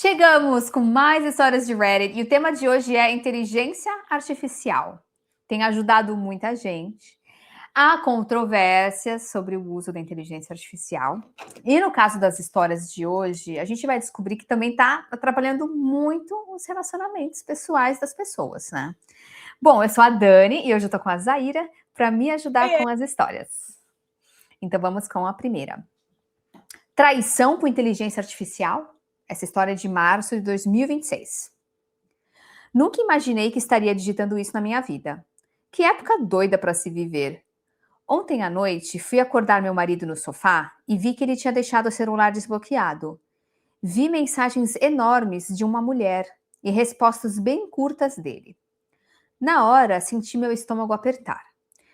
Chegamos com mais histórias de Reddit e o tema de hoje é inteligência artificial. Tem ajudado muita gente. Há controvérsias sobre o uso da inteligência artificial. E no caso das histórias de hoje, a gente vai descobrir que também está atrapalhando muito os relacionamentos pessoais das pessoas, né? Bom, eu sou a Dani e hoje eu tô com a Zaira para me ajudar Oiê. com as histórias. Então vamos com a primeira. Traição por inteligência artificial? Essa história é de março de 2026. Nunca imaginei que estaria digitando isso na minha vida. Que época doida para se viver. Ontem à noite, fui acordar meu marido no sofá e vi que ele tinha deixado o celular desbloqueado. Vi mensagens enormes de uma mulher e respostas bem curtas dele. Na hora, senti meu estômago apertar.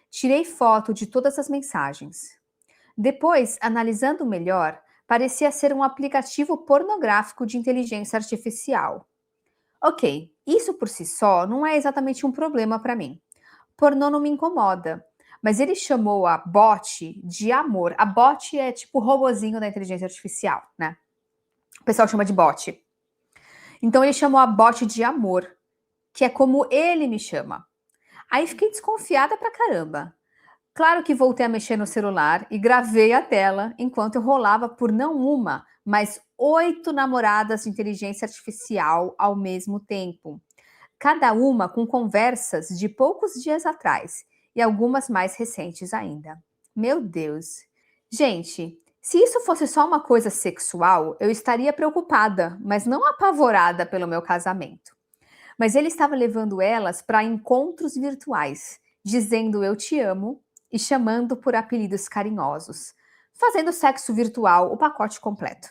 Tirei foto de todas as mensagens. Depois, analisando melhor, parecia ser um aplicativo pornográfico de inteligência artificial. Ok, isso por si só não é exatamente um problema para mim. Pornô não me incomoda, mas ele chamou a bot de amor. A bot é tipo o robozinho da inteligência artificial, né? O pessoal chama de bot. Então ele chamou a bot de amor, que é como ele me chama. Aí fiquei desconfiada pra caramba. Claro que voltei a mexer no celular e gravei a tela enquanto eu rolava por não uma, mas 8 namoradas de inteligência artificial ao mesmo tempo. Cada uma com conversas de poucos dias atrás e algumas mais recentes ainda. Meu Deus! Gente, se isso fosse só uma coisa sexual, eu estaria preocupada, mas não apavorada pelo meu casamento. Mas ele estava levando elas para encontros virtuais, dizendo eu te amo e chamando por apelidos carinhosos, fazendo sexo virtual o pacote completo.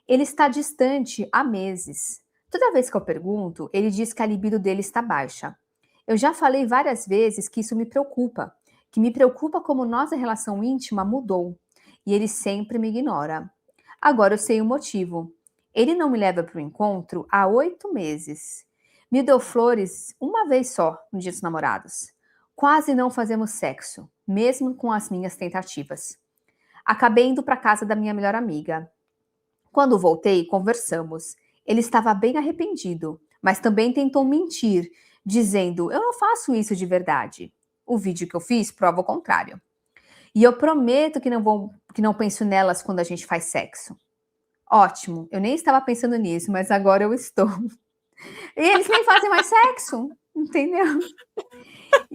Ele está distante há meses. Toda vez que eu pergunto, ele diz que a libido dele está baixa. Eu já falei várias vezes que isso me preocupa, que me preocupa como nossa relação íntima mudou, e ele sempre me ignora. Agora eu sei o motivo. Ele não me leva para o encontro há 8 meses. Me deu flores uma vez só no Dia dos Namorados. Quase não fazemos sexo, mesmo com as minhas tentativas. Acabei indo para casa da minha melhor amiga. Quando voltei, conversamos. Ele estava bem arrependido, mas também tentou mentir, dizendo: eu não faço isso de verdade. O vídeo que eu fiz prova o contrário. E eu prometo que não penso nelas quando a gente faz sexo. Ótimo, eu nem estava pensando nisso, mas agora eu estou. E eles nem fazem mais sexo, entendeu?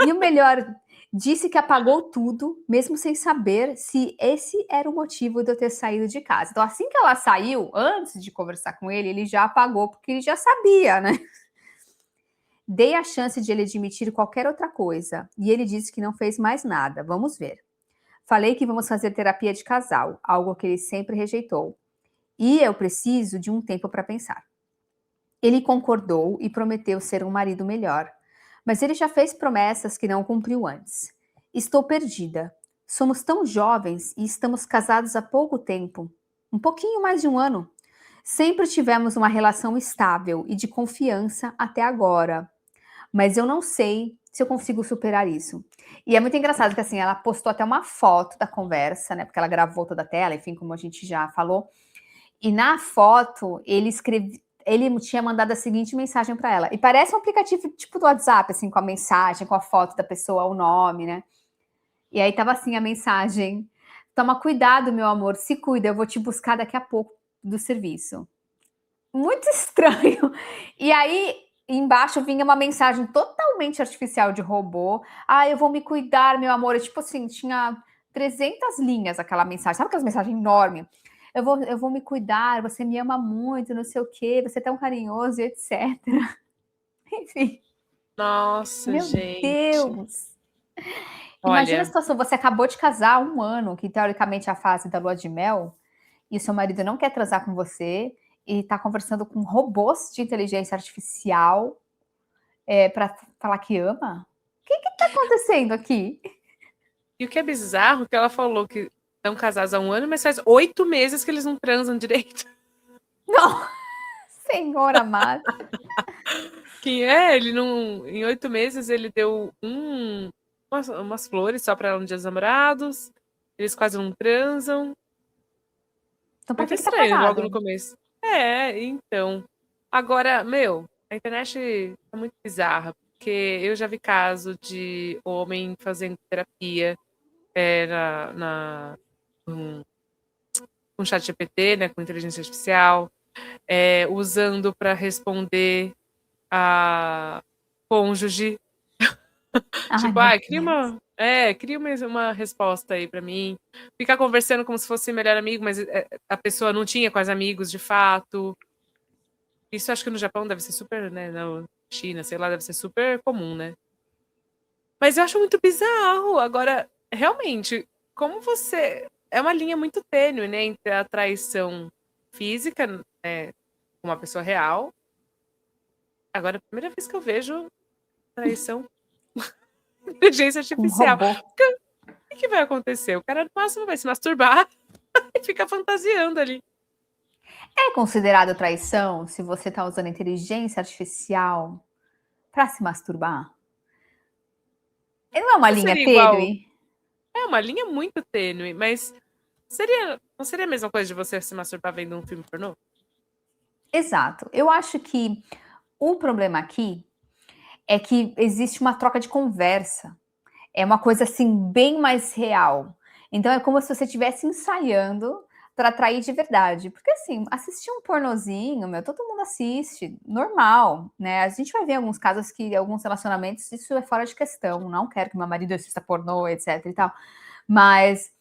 E o melhor, disse que apagou tudo, mesmo sem saber se esse era o motivo de eu ter saído de casa. Então, assim que ela saiu, antes de conversar com ele já apagou, porque ele já sabia, né? Dei a chance de ele admitir qualquer outra coisa, e ele disse que não fez mais nada. Vamos ver. Falei que vamos fazer terapia de casal, algo que ele sempre rejeitou. E eu preciso de um tempo para pensar. Ele concordou e prometeu ser um marido melhor, mas ele já fez promessas que não cumpriu antes. Estou perdida. Somos tão jovens e estamos casados há pouco tempo, um pouquinho mais de um ano. Sempre tivemos uma relação estável e de confiança até agora, mas eu não sei se eu consigo superar isso. E é muito engraçado que assim, ela postou até uma foto da conversa, né? Porque ela gravou toda a tela, enfim, como a gente já falou. E na foto ele tinha mandado a seguinte mensagem para ela. E parece um aplicativo tipo do WhatsApp, assim, com a mensagem, com a foto da pessoa, o nome, né? E aí tava assim a mensagem: toma cuidado, meu amor, se cuida, eu vou te buscar daqui a pouco do serviço. Muito estranho. E aí embaixo vinha uma mensagem totalmente artificial de robô. Ah, eu vou me cuidar, meu amor. E, tipo assim, tinha 300 linhas aquela mensagem. Sabe aquelas mensagens enormes? Eu vou me cuidar, você me ama muito, não sei o quê, você é tão carinhoso e etc. Enfim, Nossa, meu gente. Deus. Imagina a Olha, situação, você acabou de casar há um ano, que teoricamente é a fase da lua de mel, e o seu marido não quer transar com você, e tá conversando com robôs de inteligência artificial para falar que ama? O que tá acontecendo aqui? e o que é bizarro é que ela falou que estão casados há um ano, mas faz 8 meses que eles não transam direito. Não, senhor amado. Que é, ele não. Em 8 meses ele deu umas flores só pra ela no Dia dos Namorados. Eles quase não transam. Então pra Muito que tá estranho, logo no casado? começo. Então. Agora, meu, a internet é muito bizarra, porque eu já vi caso de homem fazendo terapia com, com chat GPT, né, com inteligência artificial, usando para responder a cônjuge. Ai, Tipo, meu cria Deus. uma resposta aí pra mim. Ficar conversando como se fosse melhor amigo, mas a pessoa não tinha quase amigos de fato. Isso acho que no Japão deve ser super, né? Na China, sei lá, deve ser super comum, né? Mas eu acho muito bizarro. Agora, realmente, como você. É uma linha muito tênue, né? Entre a traição física, com uma pessoa real. Agora, é a primeira vez que eu vejo traição com inteligência Com um artificial. robô. O que vai acontecer? O cara no máximo vai se masturbar e ficar fantasiando ali. É considerado traição se você está usando inteligência artificial para se masturbar? Não é uma Não linha seria igual. tênue? É uma linha muito tênue, mas não seria a mesma coisa de você se masturbar vendo um filme pornô? Exato. Eu acho que o problema aqui é que existe uma troca de conversa. É uma coisa assim bem mais real. Então é como se você estivesse ensaiando para atrair de verdade. Porque assim, assistir um pornozinho, meu, todo mundo assiste, normal, né? A gente vai ver alguns casos que alguns relacionamentos isso é fora de questão. Não quero que meu marido assista pornô, etc e tal. Mas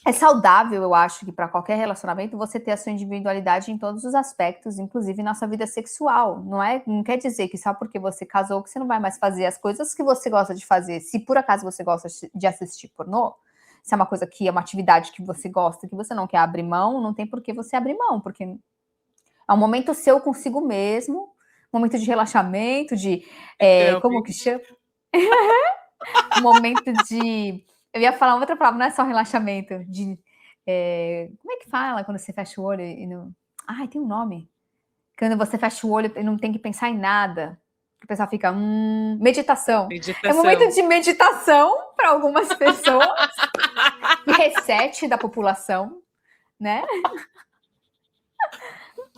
é saudável, eu acho, que para qualquer relacionamento você ter a sua individualidade em todos os aspectos, inclusive na sua vida sexual. Não quer dizer que só porque você casou que você não vai mais fazer as coisas que você gosta de fazer. Se por acaso você gosta de assistir pornô, se é uma coisa que é uma atividade que você gosta, que você não quer abrir mão, não tem por que você abrir mão, porque é um momento seu consigo mesmo, momento de relaxamento, como que Literalmente. chama? Um momento de. Eu ia falar outra palavra, não é só relaxamento, como é que fala quando você fecha o olho e não. Ai, tem um nome. Quando você fecha o olho e não tem que pensar em nada. Que o pessoal fica. Meditação. É um momento Meditação. de meditação para algumas pessoas. E reset da população, né?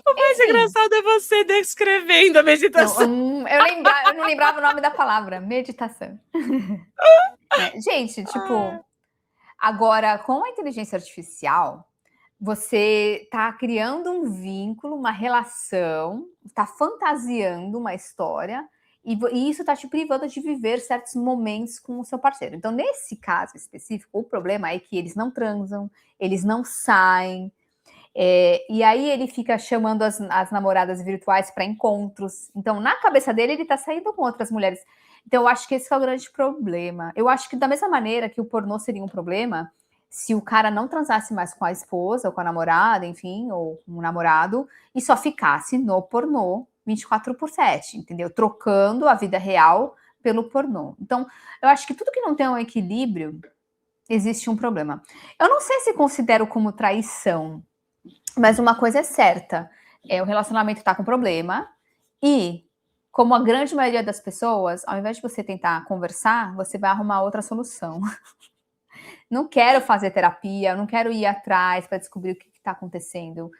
O mais Enfim. engraçado é você descrevendo a Não, meditação. eu não lembrava o nome da palavra. Meditação. Né? Gente, tipo, agora com a inteligência artificial, você está criando um vínculo, uma relação, está fantasiando uma história e isso está te privando de viver certos momentos com o seu parceiro. Então, nesse caso específico, o problema é que eles não transam, eles não saem, e aí ele fica chamando as namoradas virtuais para encontros. Então, na cabeça dele, ele está saindo com outras mulheres. Então, eu acho que esse é o grande problema. Eu acho que da mesma maneira que o pornô seria um problema, se o cara não transasse mais com a esposa, ou com a namorada, enfim, ou com o namorado, e só ficasse no pornô 24/7, entendeu? Trocando a vida real pelo pornô. Então, eu acho que tudo que não tem um equilíbrio, existe um problema. Eu não sei se considero como traição, mas uma coisa é certa, o relacionamento está com problema e, como a grande maioria das pessoas, ao invés de você tentar conversar, você vai arrumar outra solução. Não quero fazer terapia, não quero ir atrás para descobrir o que está acontecendo.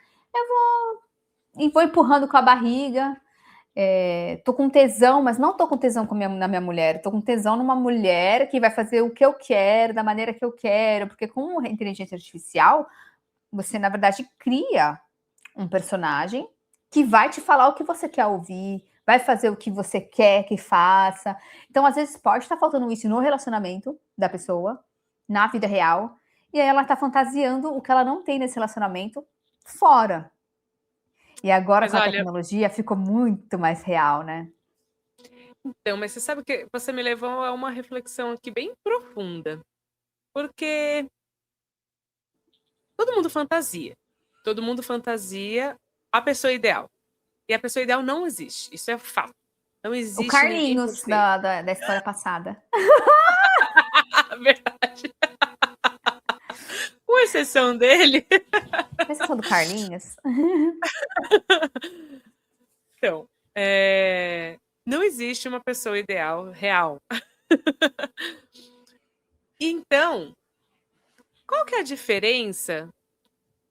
Vou empurrando com a barriga. Tô com tesão, mas não tô com tesão na minha mulher. Tô com tesão numa mulher que vai fazer o que eu quero, da maneira que eu quero, porque com a inteligência artificial, você na verdade cria um personagem que vai te falar o que você quer ouvir, vai fazer o que você quer que faça. Então, às vezes, pode estar faltando isso no relacionamento da pessoa, na vida real, e aí ela está fantasiando o que ela não tem nesse relacionamento fora. E agora, Mas com a olha, tecnologia, ficou muito mais real, né? então, mas você sabe que você me levou a uma reflexão aqui bem profunda. Porque todo mundo fantasia. Todo mundo fantasia a pessoa ideal. E a pessoa ideal não existe. Isso é fato. Não O existe ninguém Carlinhos perfeito. da história passada. Verdade. Com exceção dele. Mas você falou do Carlinhos? Então, não existe uma pessoa ideal real. Então, qual que é a diferença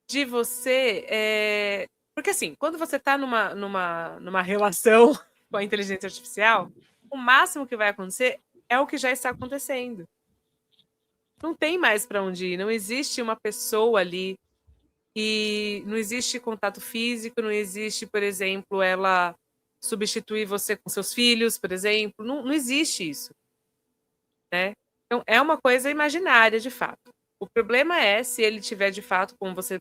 de você. Porque Porque assim, quando você está numa relação com a inteligência artificial, o máximo que vai acontecer é o que já está acontecendo. Não tem mais para onde ir, não existe uma pessoa ali e não existe contato físico, não existe, por exemplo, ela substituir você com seus filhos, por exemplo, não existe isso, né? Então é uma coisa imaginária, de fato. O problema é se ele tiver de fato, como você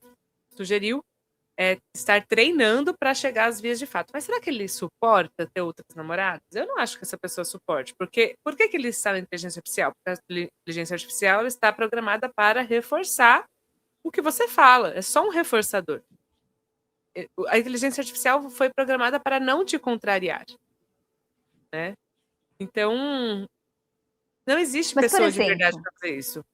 sugeriu, estar treinando para chegar às vias de fato. Mas será que ele suporta ter outras namoradas? Eu não acho que essa pessoa suporte. Porque por que ele está na inteligência artificial? Porque a inteligência artificial ela está programada para reforçar o que você fala. É só um reforçador. A inteligência artificial foi programada para não te contrariar, né? Então, não existe Mas, por pessoa de verdade exemplo, para fazer isso.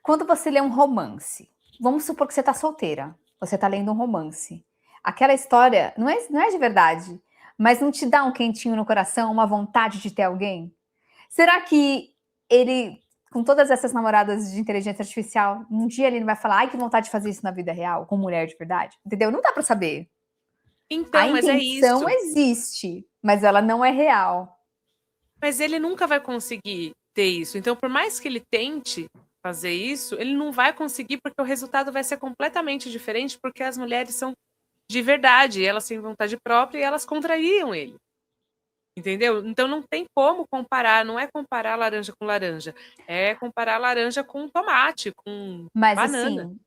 quando você lê um romance, vamos supor que você está solteira, você está lendo um romance. Aquela história não é de verdade, mas não te dá um quentinho no coração, uma vontade de ter alguém? Será que ele, com todas essas namoradas de inteligência artificial, um dia ele não vai falar, ai, que vontade de fazer isso na vida real, com mulher de verdade? Entendeu? Não dá para saber. A Então, mas é intenção isso. existe, mas ela não é real. Mas ele nunca vai conseguir ter isso. Então, por mais que ele tente fazer isso, ele não vai conseguir porque o resultado vai ser completamente diferente, porque as mulheres são de verdade, elas têm vontade própria e elas contrariam ele. Entendeu? Então não tem como comparar, não é comparar laranja com laranja, é comparar laranja com tomate, com Mas banana. assim,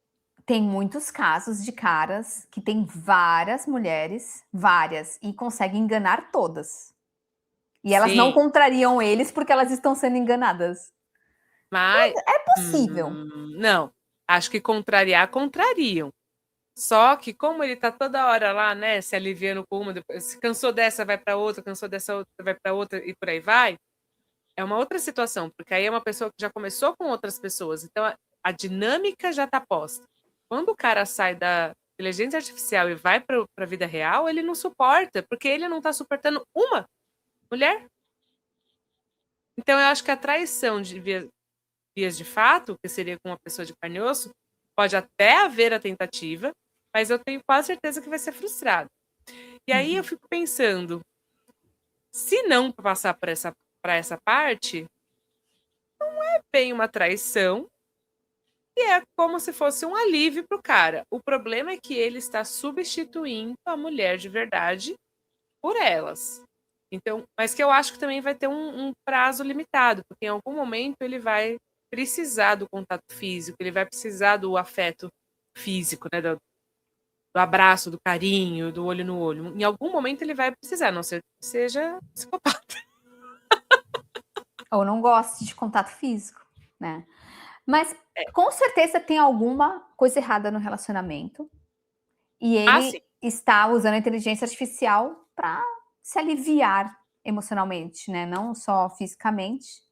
tem muitos casos de caras que têm várias mulheres, várias, e conseguem enganar todas. E elas não Sim, contrariam eles porque elas estão sendo enganadas. mas É possível. não. Acho que contrariam. Só que como ele tá toda hora lá, né, se aliviando com uma, depois, se cansou dessa, vai para outra, cansou dessa outra, vai para outra e por aí vai, é uma outra situação, porque aí é uma pessoa que já começou com outras pessoas, então a dinâmica já tá posta. Quando o cara sai da inteligência artificial e vai para a vida real, ele não suporta, porque ele não tá suportando uma mulher. Então eu acho que a traição de vias de fato, que seria com uma pessoa de carne e osso, pode até haver a tentativa, mas eu tenho quase certeza que vai ser frustrado. E aí eu fico pensando, se não passar para essa parte, não é bem uma traição e é como se fosse um alívio para o cara. O problema é que ele está substituindo a mulher de verdade por elas. Então, mas que eu acho que também vai ter um prazo limitado, porque em algum momento ele vai precisar do contato físico, ele vai precisar do afeto físico, né, do abraço, do carinho, do olho no olho. Em algum momento ele vai precisar, a não ser que seja psicopata. Ou não goste de contato físico, né? Mas com certeza tem alguma coisa errada no relacionamento. E Sim. ele está usando a inteligência artificial para se aliviar emocionalmente, né? Não só fisicamente.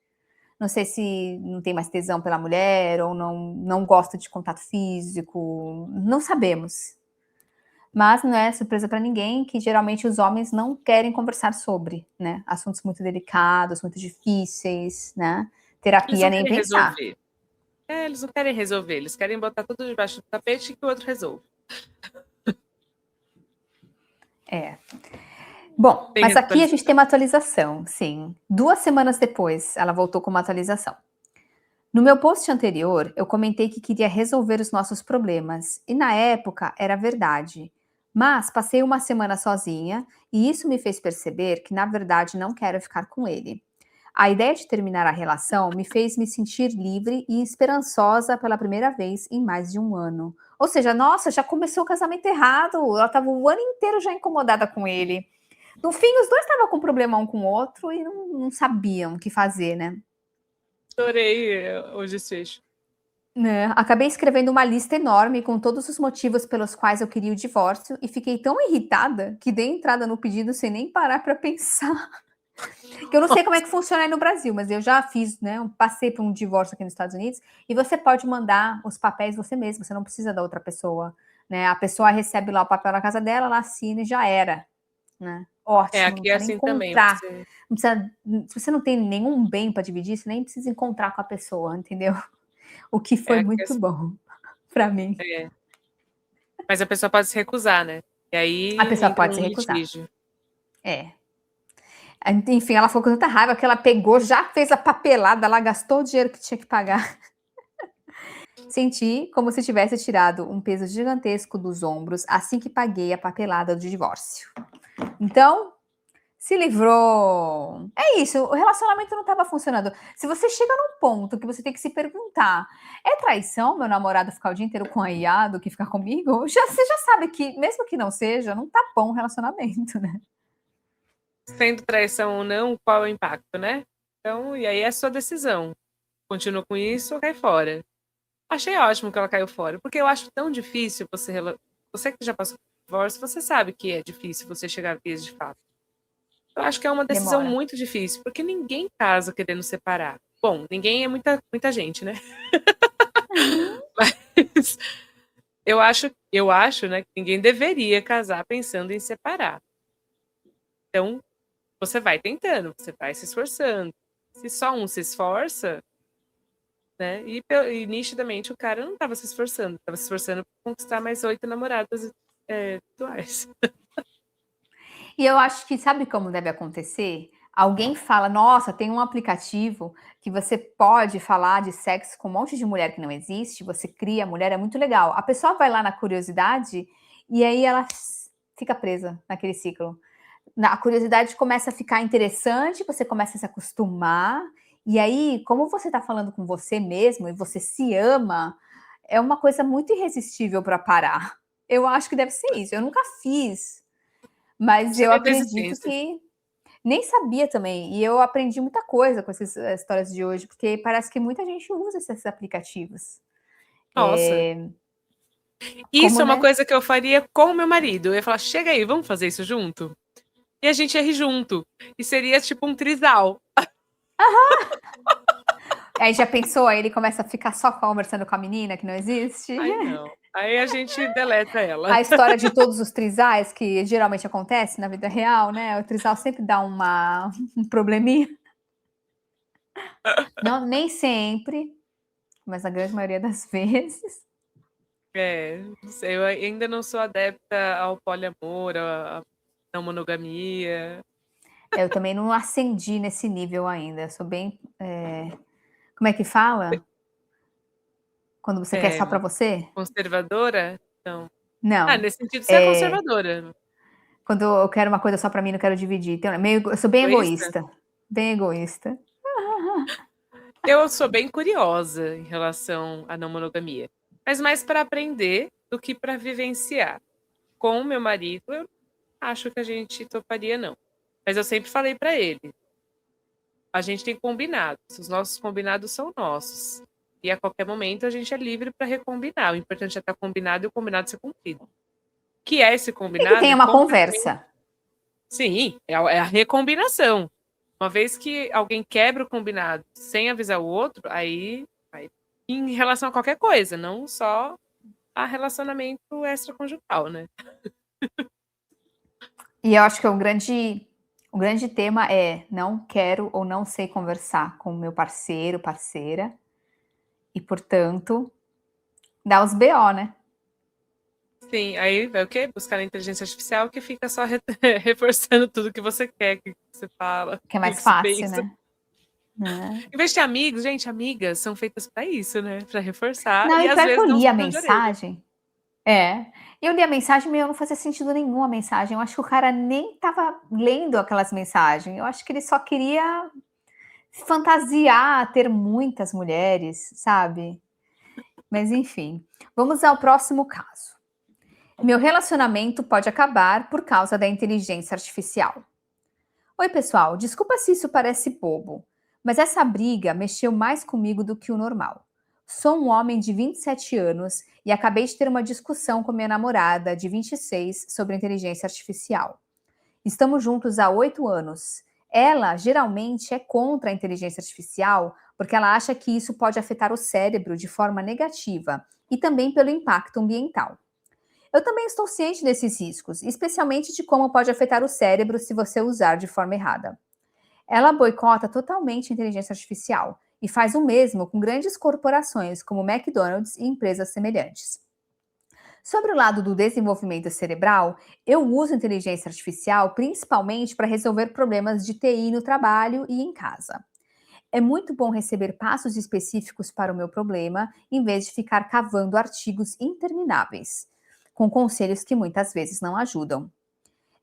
Não sei se não tem mais tesão pela mulher ou não gosta de contato físico. Não sabemos. Mas não é surpresa para ninguém que geralmente os homens não querem conversar sobre, né? Assuntos muito delicados, muito difíceis, né? Eles Terapia não nem querem pensar. resolver. Eles não querem resolver, eles querem botar tudo debaixo do tapete e que o outro resolva. É. Bom, Tem mas aqui a gente atualização. tem uma atualização, sim. 2 semanas depois, ela voltou com uma atualização. No meu post anterior, eu comentei que queria resolver os nossos problemas, e na época era verdade. Mas passei uma semana sozinha e isso me fez perceber que, na verdade, não quero ficar com ele. A ideia de terminar a relação me fez me sentir livre e esperançosa pela primeira vez em mais de um ano. Ou seja, nossa, já começou o casamento errado, ela estava o ano inteiro já incomodada com ele. No fim, os dois estavam com problema um com o outro e não sabiam o que fazer, né? Adorei o desfecho. Né, acabei escrevendo uma lista enorme com todos os motivos pelos quais eu queria o divórcio e fiquei tão irritada que dei entrada no pedido sem nem parar para pensar. Que eu não sei como é que funciona aí no Brasil, mas eu já fiz, né? Passei por um divórcio aqui nos Estados Unidos e você pode mandar os papéis você mesmo, você não precisa da outra pessoa, né? A pessoa recebe lá o papel na casa dela, ela assina e já era, né? Ótimo, não Aqui é precisa nem assim também. encontrar. Não precisa, se você não tem nenhum bem para dividir, você nem precisa encontrar com a pessoa, entendeu? O que foi Aqui é muito assim. bom para mim. Mas a pessoa pode se recusar, né? E aí A pessoa entra pode um se recusar. litígio. É. Enfim, ela ficou com tanta raiva que ela pegou, já fez a papelada lá, gastou o dinheiro que tinha que pagar. Senti como se tivesse tirado um peso gigantesco dos ombros assim que paguei a papelada de divórcio. Então, se livrou. É isso, o relacionamento não estava funcionando. Se você chega num ponto que você tem que se perguntar: é traição meu namorado ficar o dia inteiro com a IA do que ficar comigo? Você já sabe que, mesmo que não seja, não tá bom o relacionamento, né? Sendo traição ou não, qual é o impacto, né? Então, e aí é a sua decisão. Continua com isso ou cai fora. Achei ótimo que ela caiu fora, porque eu acho tão difícil você que já passou por divórcio, você sabe que é difícil você chegar a vias de fato. Eu acho que é uma decisão Demora. muito difícil, porque ninguém casa querendo separar. Bom, ninguém é muita gente, né? Uhum. Mas eu acho, né, que ninguém deveria casar pensando em separar. Então, você vai tentando, você vai se esforçando. Se só um se esforça, né? E nitidamente o cara não estava se esforçando, estava se esforçando para conquistar mais 8 namoradas atuais. E eu acho que sabe como deve acontecer? Alguém fala, nossa, tem um aplicativo que você pode falar de sexo com um monte de mulher que não existe, você cria a mulher, é muito legal. A pessoa vai lá na curiosidade e aí ela fica presa naquele ciclo. A curiosidade começa a ficar interessante, você começa a se acostumar, e aí, como você está falando com você mesmo e você se ama, é uma coisa muito irresistível para parar. Eu acho que deve ser isso. Eu nunca fiz, mas eu Seria acredito desistência. que nem sabia também. E eu aprendi muita coisa com essas histórias de hoje, porque parece que muita gente usa esses aplicativos. Nossa, isso Como, é uma né? coisa que eu faria com o meu marido. Eu ia falar, chega aí, vamos fazer isso junto? E a gente ia rir junto. E seria tipo um trisal. Aí já pensou, aí ele começa a ficar só conversando com a menina que não existe. Aí não. Aí a gente deleta ela. A história de todos os trisais, que geralmente acontece na vida real, né? O trisal sempre dá um probleminha. Não, nem sempre, mas a grande maioria das vezes. Não sei, eu ainda não sou adepta ao poliamor, à não monogamia. Eu também não ascendi nesse nível ainda. Sou bem. Como é que fala? Quando você quer É, só pra você? conservadora? Não. Ah, Não. nesse sentido, você é conservadora. Quando eu quero uma coisa só pra mim, não quero dividir. Então, eu sou bem Egoísta? egoísta. Bem egoísta. Eu sou bem curiosa em relação à não monogamia, mas mais para aprender do que para vivenciar. Com o meu marido, eu acho que a gente toparia não. Mas eu sempre falei para ele, a gente tem combinados, os nossos combinados são nossos. E a qualquer momento a gente é livre para recombinar. O importante é estar combinado e o combinado ser cumprido. O que é esse E que combinado? tenha uma conversa. Sim, é a recombinação. Uma vez que alguém quebra o combinado sem avisar o outro, aí em relação a qualquer coisa, não só a relacionamento extraconjugal, né? E eu acho que o grande tema é não quero ou não sei conversar com o meu parceiro, parceira, e portanto, dá os BO, né? Sim, aí vai o quê? Buscar na inteligência artificial que fica só reforçando tudo que você quer que você fala, Que é que mais você fácil, pensa. né? Né? Em vez de ter amigos, gente, amigas são feitas para isso, né? Para reforçar Não, e e às pior que eu vezes dá uns li a puxão de orelha. mensagem. É. Eu li a mensagem, mas eu não fazia sentido nenhum a mensagem. Eu acho que o cara nem estava lendo aquelas mensagens. Eu acho que ele só queria fantasiar ter muitas mulheres, sabe? Mas enfim, vamos ao próximo caso. Meu relacionamento pode acabar por causa da inteligência artificial. Oi, pessoal, desculpa se isso parece bobo, mas essa briga mexeu mais comigo do que o normal. Sou um homem de 27 anos e acabei de ter uma discussão com minha namorada de 26 sobre inteligência artificial. Estamos juntos há 8 anos. Ela geralmente é contra a inteligência artificial porque ela acha que isso pode afetar o cérebro de forma negativa e também pelo impacto ambiental. Eu também estou ciente desses riscos, especialmente de como pode afetar o cérebro se você usar de forma errada. Ela boicota totalmente a inteligência artificial e faz o mesmo com grandes corporações como McDonald's e empresas semelhantes. Sobre o lado do desenvolvimento cerebral, eu uso inteligência artificial principalmente para resolver problemas de TI no trabalho e em casa. É muito bom receber passos específicos para o meu problema, em vez de ficar cavando artigos intermináveis, com conselhos que muitas vezes não ajudam.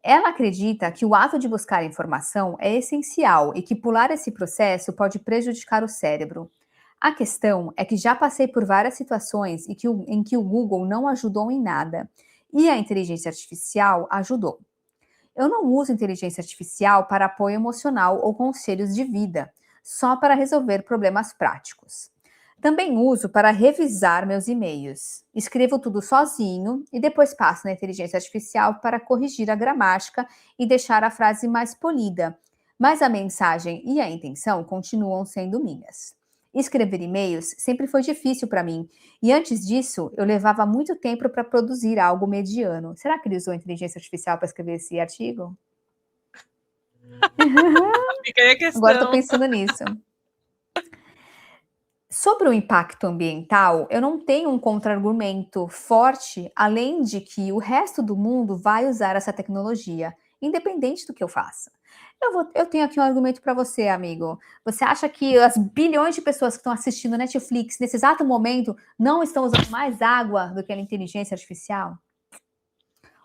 Ela acredita que o ato de buscar informação é essencial e que pular esse processo pode prejudicar o cérebro. A questão é que já passei por várias situações em que o Google não ajudou em nada e a inteligência artificial ajudou. Eu não uso inteligência artificial para apoio emocional ou conselhos de vida, só para resolver problemas práticos. Também uso para revisar meus e-mails. Escrevo tudo sozinho e depois passo na inteligência artificial para corrigir a gramática e deixar a frase mais polida, mas a mensagem e a intenção continuam sendo minhas. Escrever e-mails sempre foi difícil para mim, e antes disso eu levava muito tempo para produzir algo mediano. Será que ele usou inteligência artificial para escrever esse artigo? Fica aí a Agora estou questão. pensando nisso. Sobre o impacto ambiental, eu não tenho um contra-argumento forte, além de que o resto do mundo vai usar essa tecnologia, independente do que eu faça. Eu tenho aqui um argumento para você, amigo. Você acha que as bilhões de pessoas que estão assistindo Netflix nesse exato momento não estão usando mais água do que a inteligência artificial?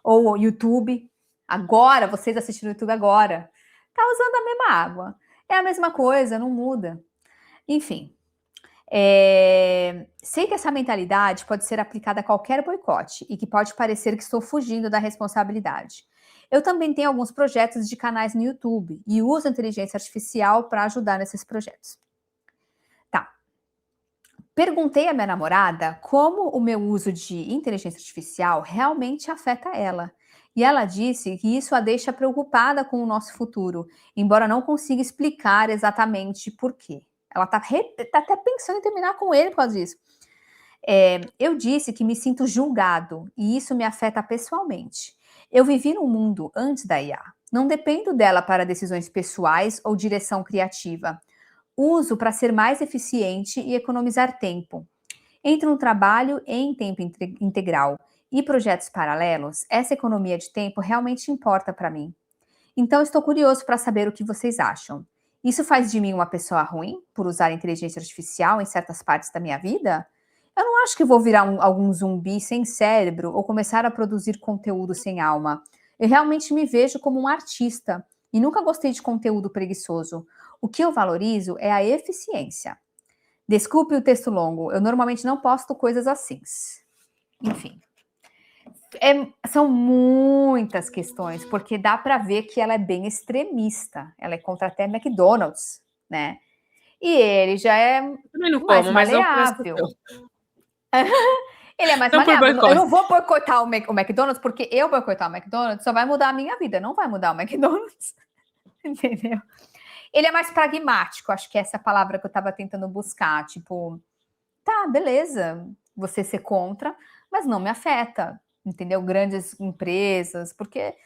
Ou o YouTube? Agora, vocês assistindo o YouTube agora, tá usando a mesma água. É a mesma coisa, não muda. Enfim, sei que essa mentalidade pode ser aplicada a qualquer boicote e que pode parecer que estou fugindo da responsabilidade. Eu também tenho alguns projetos de canais no YouTube e uso a inteligência artificial para ajudar nesses projetos. Tá. Perguntei à minha namorada como o meu uso de inteligência artificial realmente afeta ela. E ela disse que isso a deixa preocupada com o nosso futuro, embora não consiga explicar exatamente por quê. Ela está até pensando em terminar com ele por causa disso. Eu disse que me sinto julgado e isso me afeta pessoalmente. Eu vivi num mundo antes da IA. Não dependo dela para decisões pessoais ou direção criativa. Uso para ser mais eficiente e economizar tempo. Entre um trabalho em tempo integral e projetos paralelos, essa economia de tempo realmente importa para mim. Então, estou curioso para saber o que vocês acham. Isso faz de mim uma pessoa ruim por usar inteligência artificial em certas partes da minha vida? Eu não acho que vou virar algum zumbi sem cérebro ou começar a produzir conteúdo sem alma. Eu realmente me vejo como um artista e nunca gostei de conteúdo preguiçoso. O que eu valorizo é a eficiência. Desculpe o texto longo, eu normalmente não posto coisas assim. Enfim, são muitas questões, porque dá para ver que ela é bem extremista. Ela é contra até McDonald's, né? E ele já é Também não mais como, mas não por essa maleável. questão. Ele é mais Não por maleável. Eu não boicote. vou boicotar o McDonald's, porque eu boicotar o McDonald's só vai mudar a minha vida, não vai mudar o McDonald's. Entendeu? Ele é mais pragmático, acho que essa é a palavra que eu estava tentando buscar. Tipo, tá, beleza, você ser contra, mas não me afeta, entendeu? Grandes empresas, porque,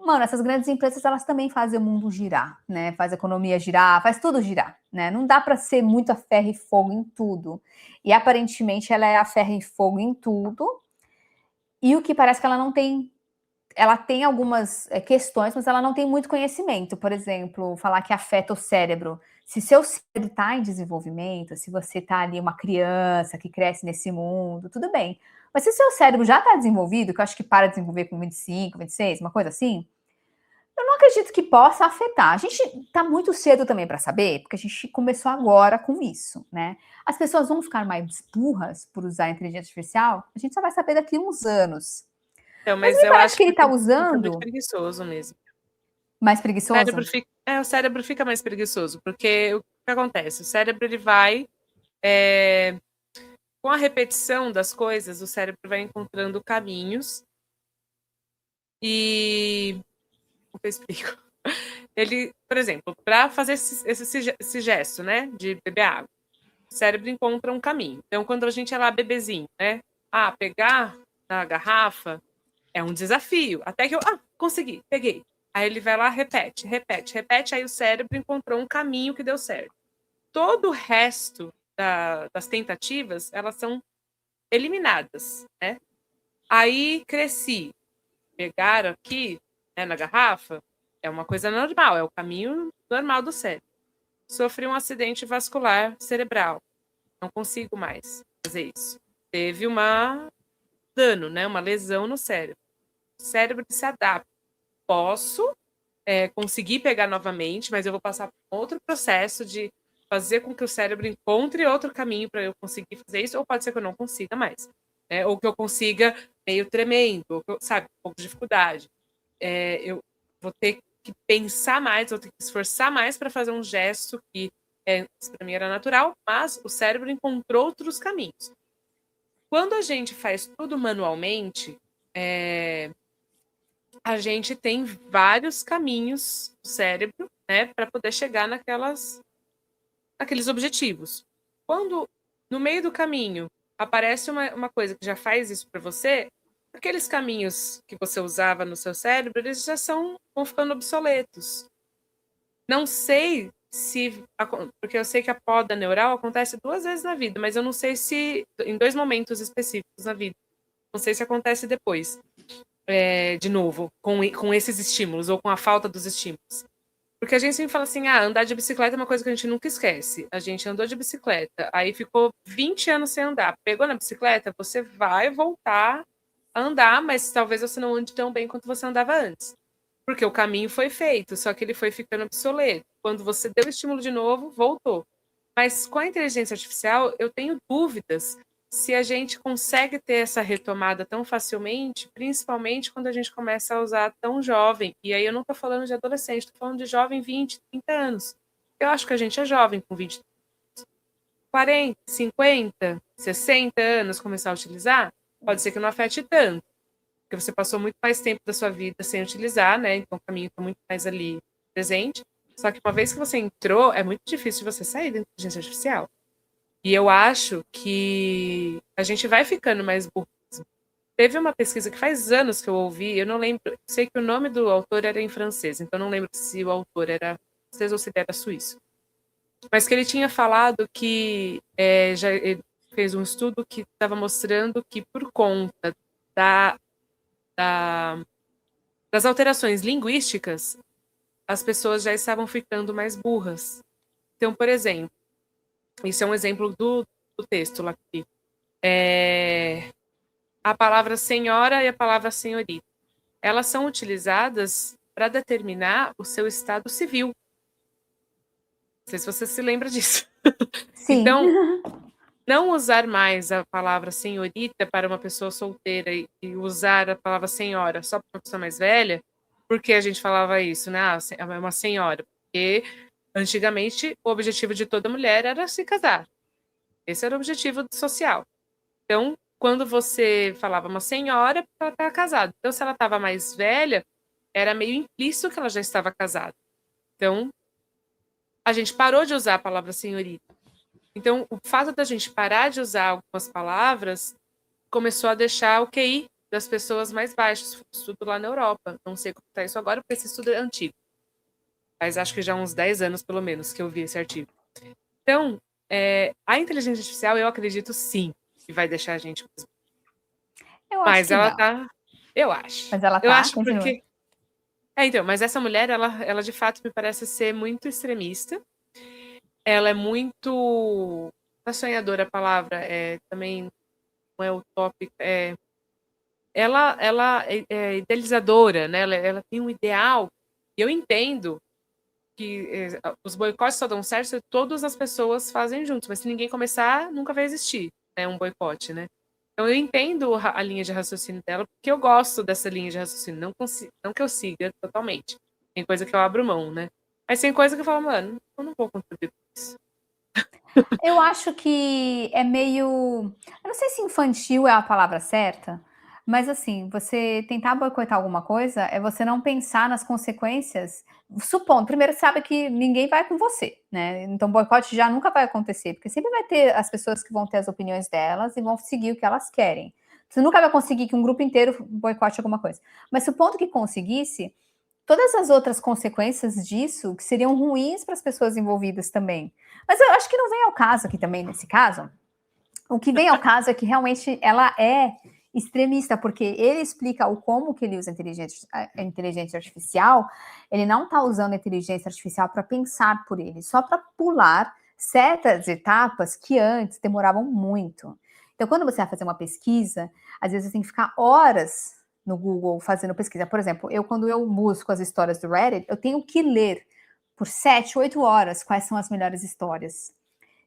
mano, essas grandes empresas, elas também fazem o mundo girar, né? Faz a economia girar, faz tudo girar, né? Não dá para ser muito a ferro e fogo em tudo. E aparentemente ela é a ferro e fogo em tudo. E o que parece que ela não tem, ela tem algumas questões, mas ela não tem muito conhecimento. Por exemplo, falar que afeta o cérebro. Se seu cérebro está em desenvolvimento, se você está ali uma criança que cresce nesse mundo, tudo bem. Mas se seu cérebro já está desenvolvido, que eu acho que para de desenvolver com 25, 26, uma coisa assim, eu não acredito que possa afetar. A gente está muito cedo também para saber, porque a gente começou agora com isso, né? As pessoas vão ficar mais burras por usar a inteligência artificial, a gente só vai saber daqui a uns anos. Então, Mas mas me eu parece acho que ele que está tem que ser muito usando preguiçoso mesmo. mais Cérebro preguiçoso. o cérebro fica mais preguiçoso, porque o que acontece? O cérebro ele vai, é, com a repetição das coisas, o cérebro vai encontrando caminhos e como que eu explico? Ele, por exemplo, para fazer esse gesto, né, de beber água, o cérebro encontra um caminho. Então, quando a gente é lá bebezinho, né, pegar na garrafa é um desafio, até que eu, consegui, peguei. Aí ele vai lá, repete, repete, repete, aí o cérebro encontrou um caminho que deu certo. Todo o resto das tentativas, elas são eliminadas, né? Aí cresci. Pegaram aqui, né, na garrafa, é uma coisa normal, é o caminho normal do cérebro. Sofri um acidente vascular cerebral. Não consigo mais fazer isso. Teve dano, né, uma lesão no cérebro. O cérebro se adapta. Posso conseguir pegar novamente, mas eu vou passar por outro processo de fazer com que o cérebro encontre outro caminho para eu conseguir fazer isso, ou pode ser que eu não consiga mais. Né? Ou que eu consiga meio tremendo, ou que eu, sabe, um pouco de dificuldade. Eu vou ter que pensar mais, vou ter que esforçar mais para fazer um gesto que para mim era natural, mas o cérebro encontrou outros caminhos. Quando a gente faz tudo manualmente, a gente tem vários caminhos do cérebro, né, para poder chegar naqueles objetivos. Quando no meio do caminho aparece uma coisa que já faz isso para você, aqueles caminhos que você usava no seu cérebro, eles já vão ficando obsoletos. Não sei se, porque eu sei que a poda neural acontece 2 vezes na vida, mas eu não sei se em 2 momentos específicos na vida. Não sei se acontece depois, de novo, com esses estímulos ou com a falta dos estímulos. Porque a gente sempre fala assim, andar de bicicleta é uma coisa que a gente nunca esquece. A gente andou de bicicleta, aí ficou 20 anos sem andar. Pegou na bicicleta, você vai voltar a andar, mas talvez você não ande tão bem quanto você andava antes. Porque o caminho foi feito, só que ele foi ficando obsoleto. Quando você deu o estímulo de novo, voltou. Mas com a inteligência artificial, eu tenho dúvidas se a gente consegue ter essa retomada tão facilmente, principalmente quando a gente começa a usar tão jovem. E aí eu não estou falando de adolescente, estou falando de jovem 20, 30 anos. Eu acho que a gente é jovem com 20, 40, 50, 60 anos começar a utilizar, pode ser que não afete tanto, porque você passou muito mais tempo da sua vida sem utilizar, né? Então o caminho está muito mais ali presente. Só que uma vez que você entrou, é muito difícil de você sair da inteligência artificial. E eu acho que a gente vai ficando mais burro. Teve uma pesquisa que faz anos que eu ouvi, eu não lembro, sei que o nome do autor era em francês, então não lembro se o autor era francês ou se ele era suíço. Mas que ele tinha falado que ele fez um estudo que estava mostrando que por conta das alterações linguísticas, as pessoas já estavam ficando mais burras. Então, por exemplo, isso é um exemplo do texto lá aqui. A palavra senhora e a palavra senhorita. Elas são utilizadas para determinar o seu estado civil. Não sei se você se lembra disso. Sim. Então, não usar mais a palavra senhorita para uma pessoa solteira e usar a palavra senhora só para uma pessoa mais velha, porque a gente falava isso, né? É uma senhora. Porque antigamente o objetivo de toda mulher era se casar. Esse era o objetivo social. Então, quando você falava uma senhora, ela estava casada. Então, se ela estava mais velha, era meio implícito que ela já estava casada. Então, a gente parou de usar a palavra senhorita. Então, o fato da gente parar de usar algumas palavras começou a deixar o QI das pessoas mais baixos. Foi um estudo lá na Europa. Não sei como está isso agora, porque esse estudo é antigo. Mas acho que já há uns 10 anos, pelo menos, que eu vi esse artigo. Então, a inteligência artificial, eu acredito sim, que vai deixar a gente... Eu acho Mas que ela não. tá... Eu acho. Mas ela Eu tá, acho continua. porque... então, mas essa mulher, ela de fato me parece ser muito extremista. Ela é muito... A sonhadora, a palavra, também não é utópica, ela é idealizadora, né? Ela tem um ideal. E eu entendo que os boicotes só dão certo se todas as pessoas fazem juntos, mas se ninguém começar, nunca vai existir, né, um boicote, né? Então eu entendo a linha de raciocínio dela, porque eu gosto dessa linha de raciocínio, não que eu siga totalmente. Tem coisa que eu abro mão, né? Mas tem coisa que eu falo, mano, eu não vou contribuir com isso. Eu acho que é meio... Eu não sei se infantil é a palavra certa, mas assim, você tentar boicotar alguma coisa é você não pensar nas consequências. Supondo, primeiro sabe que ninguém vai com você, né? Então boicote já nunca vai acontecer, porque sempre vai ter as pessoas que vão ter as opiniões delas e vão seguir o que elas querem. Você nunca vai conseguir que um grupo inteiro boicote alguma coisa. Mas supondo que conseguisse, todas as outras consequências disso que seriam ruins para as pessoas envolvidas também. Mas eu acho que não vem ao caso aqui também, nesse caso. O que vem ao caso é que realmente ela é extremista, porque ele explica o como que ele usa a inteligência artificial, ele não está usando a inteligência artificial para pensar por ele, só para pular certas etapas que antes demoravam muito. Então, quando você vai fazer uma pesquisa, às vezes você tem que ficar horas no Google fazendo pesquisa. Por exemplo, quando eu busco as histórias do Reddit, eu tenho que ler por 7, 8 horas quais são as melhores histórias.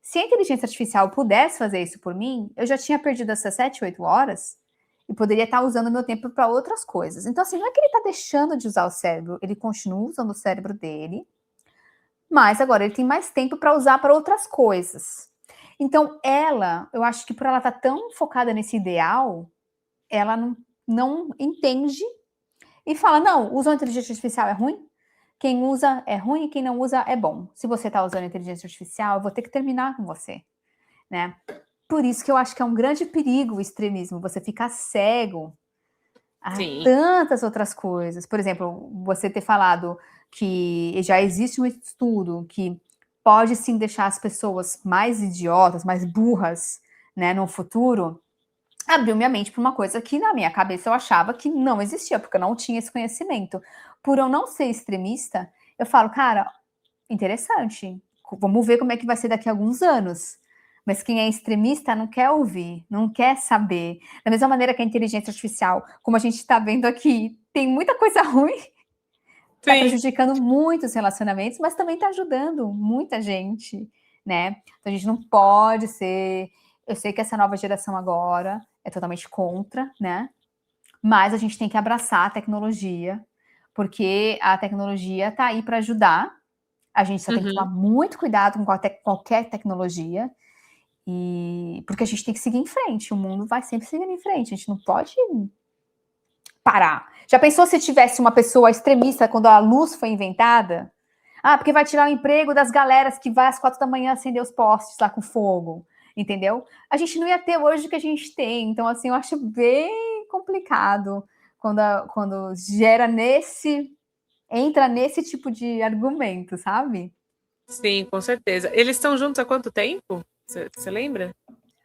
Se a inteligência artificial pudesse fazer isso por mim, eu já tinha perdido essas 7, 8 horas e poderia estar usando meu tempo para outras coisas. Então, assim, não é que ele está deixando de usar o cérebro, ele continua usando o cérebro dele, mas agora ele tem mais tempo para usar para outras coisas. Então, eu acho que por ela estar tão focada nesse ideal, ela não entende e fala: não, usar a inteligência artificial é ruim, quem usa é ruim e quem não usa é bom. Se você está usando a inteligência artificial, eu vou ter que terminar com você, né? Por isso que eu acho que é um grande perigo o extremismo, você ficar cego a Sim. tantas outras coisas. Por exemplo, você ter falado que já existe um estudo que pode sim deixar as pessoas mais idiotas, mais burras, né, no futuro, abriu minha mente para uma coisa que na minha cabeça eu achava que não existia, porque eu não tinha esse conhecimento. Por eu não ser extremista, eu falo, cara, interessante, vamos ver como é que vai ser daqui a alguns anos. Mas quem é extremista não quer ouvir, não quer saber. Da mesma maneira que a inteligência artificial, como a gente está vendo aqui, tem muita coisa ruim, está prejudicando muitos relacionamentos, mas também está ajudando muita gente, né? Então a gente não pode ser. Eu sei que essa nova geração agora é totalmente contra, né? Mas a gente tem que abraçar a tecnologia, porque a tecnologia está aí para ajudar. A gente só tem que tomar muito cuidado com qualquer tecnologia, porque a gente tem que seguir em frente. O mundo vai sempre seguindo em frente. A gente não pode parar. Já pensou se tivesse uma pessoa extremista quando a luz foi inventada? Ah, porque vai tirar o emprego das galeras que vai às 4 da manhã acender os postes lá com fogo, entendeu? A gente não ia ter hoje o que a gente tem. Então, assim, eu acho bem complicado quando entra nesse tipo de argumento, sabe? Sim, com certeza. Eles estão juntos há quanto tempo? Você lembra?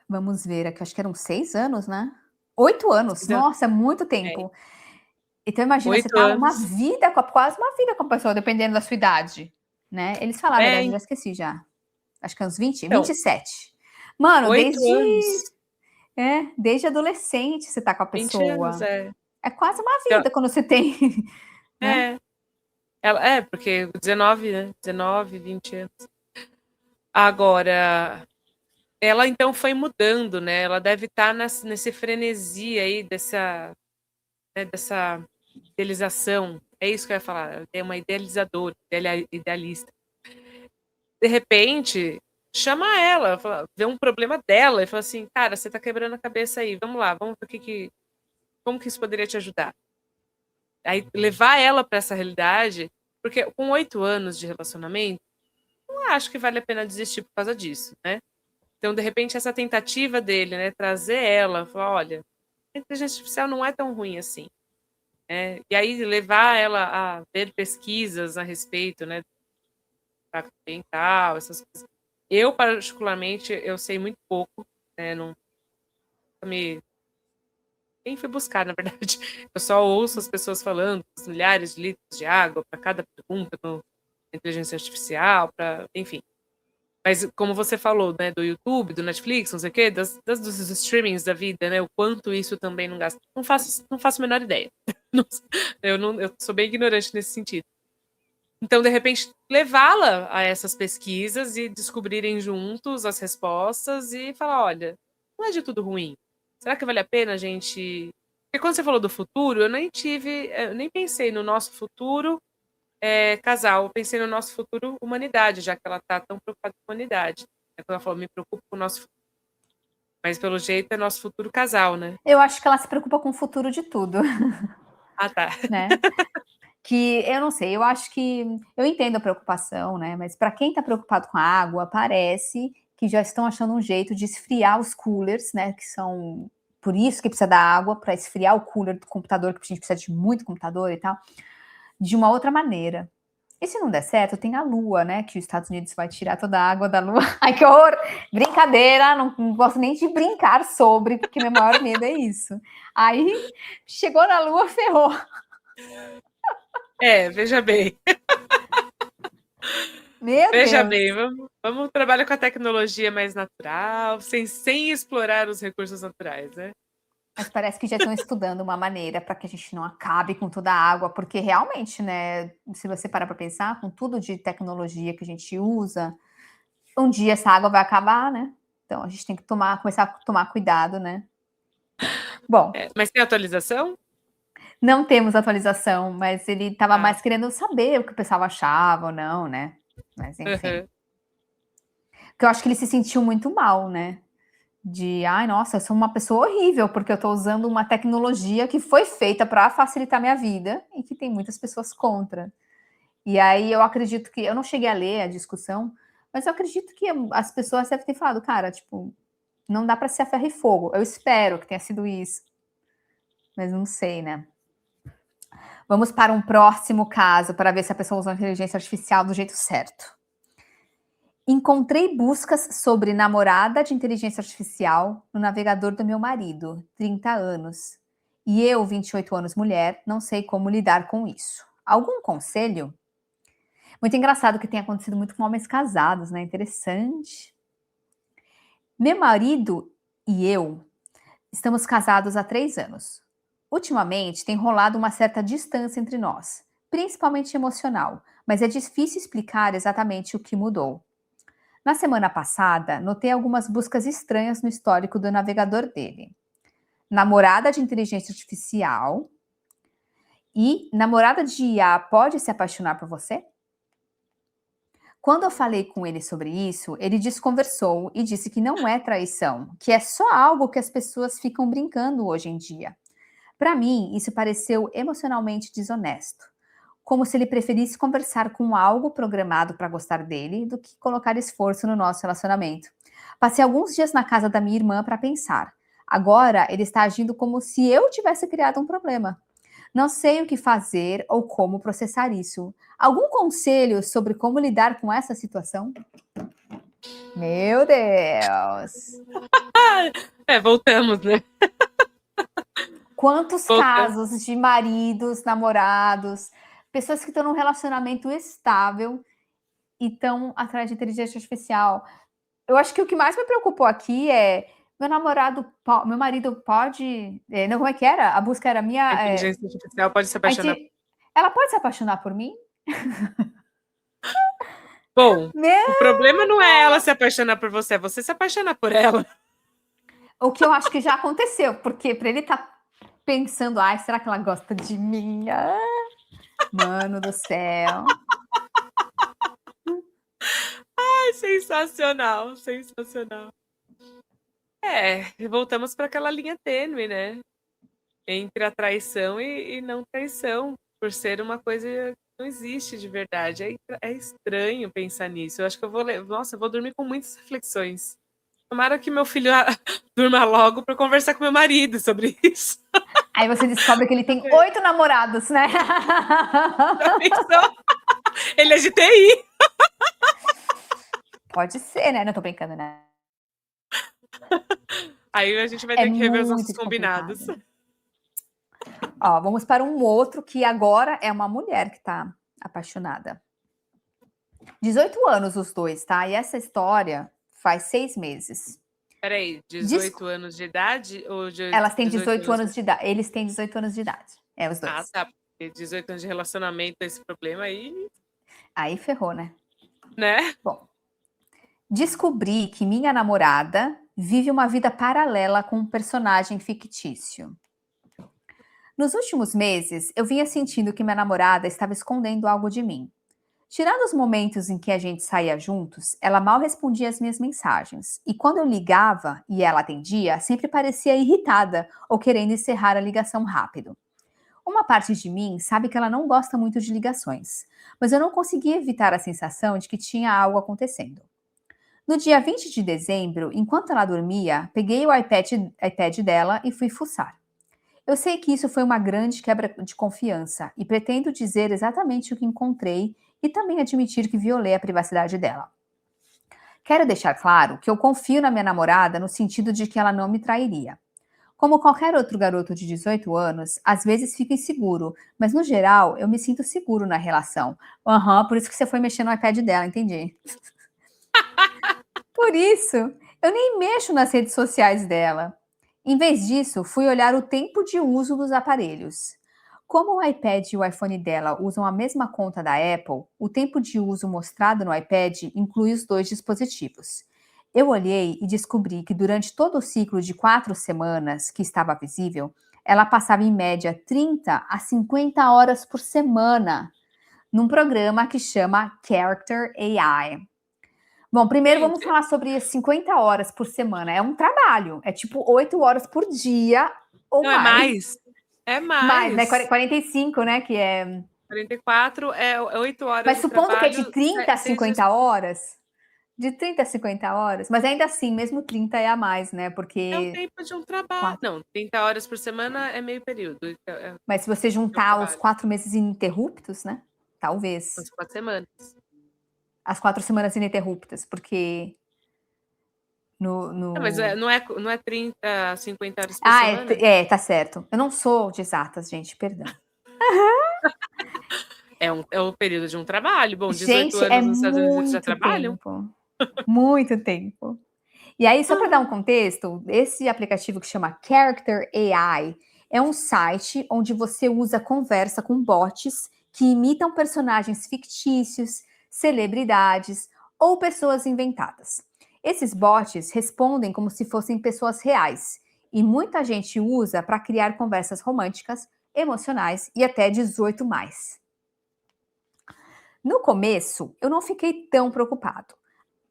Vamos ver, aqui acho que eram 6 anos, né? 8 anos, nossa, é muito tempo. Então, imagina, você 8 tá anos. quase uma vida com a pessoa, dependendo da sua idade, né? Eles falaram, a verdade, eu já esqueci já. Acho que é uns 20, Então, 27. Mano, 8 anos. desde adolescente você tá com a 20 anos, pessoa. É quase uma Então, vida quando você tem, né? é. Porque 19, né? 19, 20 anos. Agora, ela então foi mudando, né? Ela deve estar nesse frenesi aí dessa idealização. É isso que eu ia falar. É uma idealizadora, idealista. De repente, chama ela, vê um problema dela e fala assim, cara, você tá quebrando a cabeça aí, vamos lá, vamos ver como que isso poderia te ajudar. Aí levar ela para essa realidade, porque com 8 anos de relacionamento, não acho que vale a pena desistir por causa disso, né? Então, de repente, essa tentativa dele, né, trazer ela, falar, olha, a inteligência artificial não é tão ruim assim, né? E aí levar ela a ver pesquisas a respeito, né, do impacto ambiental, essas coisas. Eu, particularmente, eu sei muito pouco, né, não me nem fui buscar, na verdade. Eu só ouço as pessoas falando, os milhares de litros de água para cada pergunta no inteligência artificial, enfim. Mas como você falou, né, do YouTube, do Netflix, não sei o quê, dos streamings da vida, né, o quanto isso também não gasta. Não faço a menor ideia. Eu sou bem ignorante nesse sentido. Então, de repente, levá-la a essas pesquisas e descobrirem juntos as respostas e falar, olha, não é de tudo ruim. Será que vale a pena a gente... Porque quando você falou do futuro, eu nem pensei no nosso futuro casal, eu pensei no nosso futuro humanidade, já que ela tá tão preocupada com a humanidade. Quando ela falou, me preocupo com o nosso futuro. Mas pelo jeito é nosso futuro casal, né? Eu acho que ela se preocupa com o futuro de tudo, Ah, tá. né? Que eu não sei, eu acho que eu entendo a preocupação, né? Mas para quem está preocupado com a água, parece que já estão achando um jeito de esfriar os coolers, né? Que são por isso que precisa da água para esfriar o cooler do computador, que a gente precisa de muito computador e tal, de uma outra maneira. E se não der certo, tem a Lua, né? Que os Estados Unidos vai tirar toda a água da Lua. Ai, que horror! Brincadeira, não gosto nem de brincar sobre, porque meu maior medo é isso. Aí, chegou na Lua, ferrou. Veja bem. Meu Veja Deus. bem, vamos trabalhar com a tecnologia mais natural, sem explorar os recursos naturais, né? Mas parece que já estão estudando uma maneira para que a gente não acabe com toda a água, porque realmente, né, se você parar para pensar, com tudo de tecnologia que a gente usa, um dia essa água vai acabar, né? Então a gente tem que começar a tomar cuidado, né? Bom, Mas tem atualização? não temos atualização, mas ele estava Ah, mais querendo saber o que o pessoal achava ou não, né? Mas enfim. uhum. Porque eu acho que ele se sentiu muito mal, né? Ai, nossa, eu sou uma pessoa horrível, porque eu estou usando uma tecnologia que foi feita para facilitar minha vida e que tem muitas pessoas contra. E aí eu acredito que, eu não cheguei a ler a discussão, mas eu acredito que as pessoas devem ter falado, cara, tipo, não dá para ser a ferro e fogo. Eu espero que tenha sido isso. Mas não sei, né? Vamos para um próximo caso para ver se a pessoa usa a inteligência artificial do jeito certo. Encontrei buscas sobre namorada de inteligência artificial no navegador do meu marido, 30 anos. E eu, 28 anos, mulher, não sei como lidar com isso. Algum conselho? Muito engraçado que tem acontecido muito com homens casados, né? Interessante. Meu marido e eu estamos casados há 3 anos. Ultimamente tem rolado uma certa distância entre nós, principalmente emocional, mas é difícil explicar exatamente o que mudou. Na semana passada, notei algumas buscas estranhas no histórico do navegador dele. Namorada de inteligência artificial e namorada de IA pode se apaixonar por você? Quando eu falei com ele sobre isso, ele desconversou e disse que não é traição, que é só algo que as pessoas ficam brincando hoje em dia. Para mim, isso pareceu emocionalmente desonesto, como se ele preferisse conversar com algo programado para gostar dele do que colocar esforço no nosso relacionamento. Passei alguns dias na casa da minha irmã para pensar. Agora ele está agindo como se eu tivesse criado um problema. Não sei o que fazer ou como processar isso. Algum conselho sobre como lidar com essa situação? Meu Deus! Voltamos, né? Quantos Voltamos. casos de maridos, namorados, pessoas que estão num relacionamento estável e estão atrás de inteligência artificial. Eu acho que o que mais me preocupou aqui é meu marido pode. Não, como é que era? A busca era A minha. inteligência artificial pode se A apaixonar. ela pode se apaixonar por mim? Bom, Meu, o problema não é ela se apaixonar por você, é você se apaixonar por ela. o que eu acho que já aconteceu, porque para ele estar pensando, ai, será que ela gosta de mim? Ah, mano do céu. Ai, sensacional, sensacional. Voltamos para aquela linha tênue, né? Entre a traição e não traição, por ser uma coisa que não existe de verdade. É estranho pensar nisso. Eu acho que eu vou dormir com muitas reflexões. Tomara que meu filho durma logo para conversar com meu marido sobre isso. Aí você descobre que ele tem 8 namorados, né? Já pensou? Ele é de TI. Pode ser, né? Não tô brincando, né? Aí a gente vai É ter que rever os nossos muito combinados. complicado. Ó, vamos para um outro que agora é uma mulher que tá apaixonada. 18 anos os dois, tá? E essa história faz 6 meses. Peraí, 18 anos de idade ou de Elas têm 18 18 anos? anos de idade. Eles têm 18 anos de idade. É, os Ah, dois. tá. Porque 18 anos de relacionamento, esse problema aí, Aí ferrou, né? né? Bom, descobri que minha namorada vive uma vida paralela com um personagem fictício. Nos últimos meses, eu vinha sentindo que minha namorada estava escondendo algo de mim. Tirando os momentos em que a gente saía juntos, ela mal respondia as minhas mensagens. E quando eu ligava e ela atendia, sempre parecia irritada ou querendo encerrar a ligação rápido. Uma parte de mim sabe que ela não gosta muito de ligações, mas eu não conseguia evitar a sensação de que tinha algo acontecendo. No dia 20 de dezembro, enquanto ela dormia, peguei o iPad dela e fui fuçar. Eu sei que isso foi uma grande quebra de confiança e pretendo dizer exatamente o que encontrei e também admitir que violei a privacidade dela. Quero deixar claro que eu confio na minha namorada no sentido de que ela não me trairia. Como qualquer outro garoto de 18 anos, às vezes fico inseguro, mas no geral eu me sinto seguro na relação. Aham, por isso que você foi mexer no iPad dela, entendi. Por isso, eu nem mexo nas redes sociais dela. Em vez disso, fui olhar o tempo de uso dos aparelhos. Como o iPad e o iPhone dela usam a mesma conta da Apple, o tempo de uso mostrado no iPad inclui os dois dispositivos. Eu olhei e descobri que durante todo o ciclo de 4 semanas que estava visível, ela passava em média 30 a 50 horas por semana num programa que chama Character AI. Bom, primeiro vamos Gente, falar sobre as 50 horas por semana. É um trabalho, é tipo 8 horas por dia ou não, é mais. mais. É Mais, né? mais. 45, né? Que é. 44 é 8 horas Mas de supondo que é de trabalho, 30 a 6 dias 50 horas. De 30 a 50 horas. Mas ainda assim, mesmo 30 é a mais, né? é o Porque. tempo de um trabalho. 4. Não, 30 horas por semana é meio período. Então Mas se você é um juntar os trabalho. 4 meses ininterruptos, né? Talvez. São 4 semanas. As 4 semanas ininterruptas, porque no, Não, mas no... não é 30, 50 horas por Ah, semana? tá certo. Eu não sou de exatas, gente, perdão. É o período de um trabalho. Bom, 18 Gente, é anos nos Estados Unidos eles já muito trabalham? tempo. Muito tempo. E aí, só para dar um contexto, esse aplicativo que chama Character AI é um site onde você usa conversa com bots que imitam personagens fictícios, celebridades ou pessoas inventadas. Esses bots respondem como se fossem pessoas reais e muita gente usa para criar conversas românticas, emocionais e até 18 mais. No começo, eu não fiquei tão preocupado.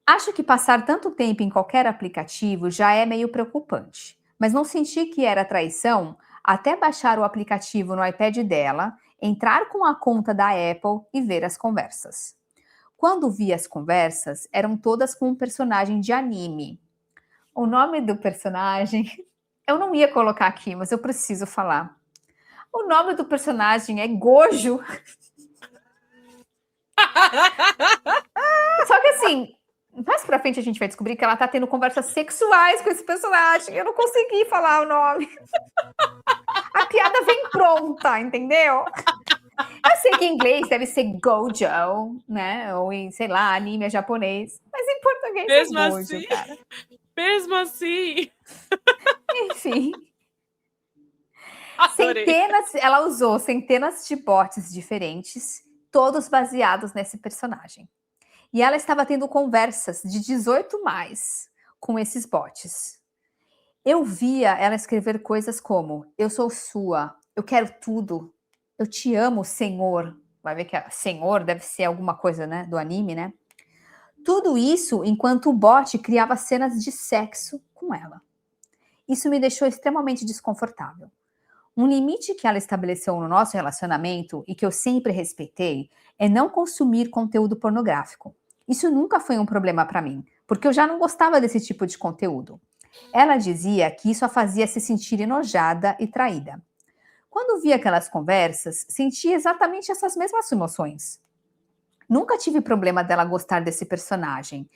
Acho que passar tanto tempo em qualquer aplicativo já é meio preocupante, mas não senti que era traição até baixar o aplicativo no iPad dela, entrar com a conta da Apple e ver as conversas. Quando vi as conversas, eram todas com um personagem de anime. O nome do personagem eu não ia colocar aqui, mas eu preciso falar. O nome do personagem é Gojo. Só que assim, mais pra frente a gente vai descobrir que ela tá tendo conversas sexuais com esse personagem. Eu não consegui falar o nome. A piada vem pronta, entendeu? Eu sei que em inglês deve ser Gojo, né? Ou em, sei lá, anime japonês. Mas em português é Mesmo Gojo, assim, cara. mesmo assim. Enfim. Adorei. Ela usou centenas de bots diferentes, todos baseados nesse personagem. E ela estava tendo conversas de 18 mais com esses bots. Eu via ela escrever coisas como: eu sou sua, eu quero tudo, eu te amo, Senhor. Vai ver que Senhor deve ser alguma coisa, né, do anime, né? Tudo isso enquanto o bot criava cenas de sexo com ela. Isso me deixou extremamente desconfortável. Um limite que ela estabeleceu no nosso relacionamento e que eu sempre respeitei é não consumir conteúdo pornográfico. Isso nunca foi um problema para mim, porque eu já não gostava desse tipo de conteúdo. Ela dizia que isso a fazia se sentir enojada e traída. Quando vi aquelas conversas, senti exatamente essas mesmas emoções. Nunca tive problema dela gostar desse personagem.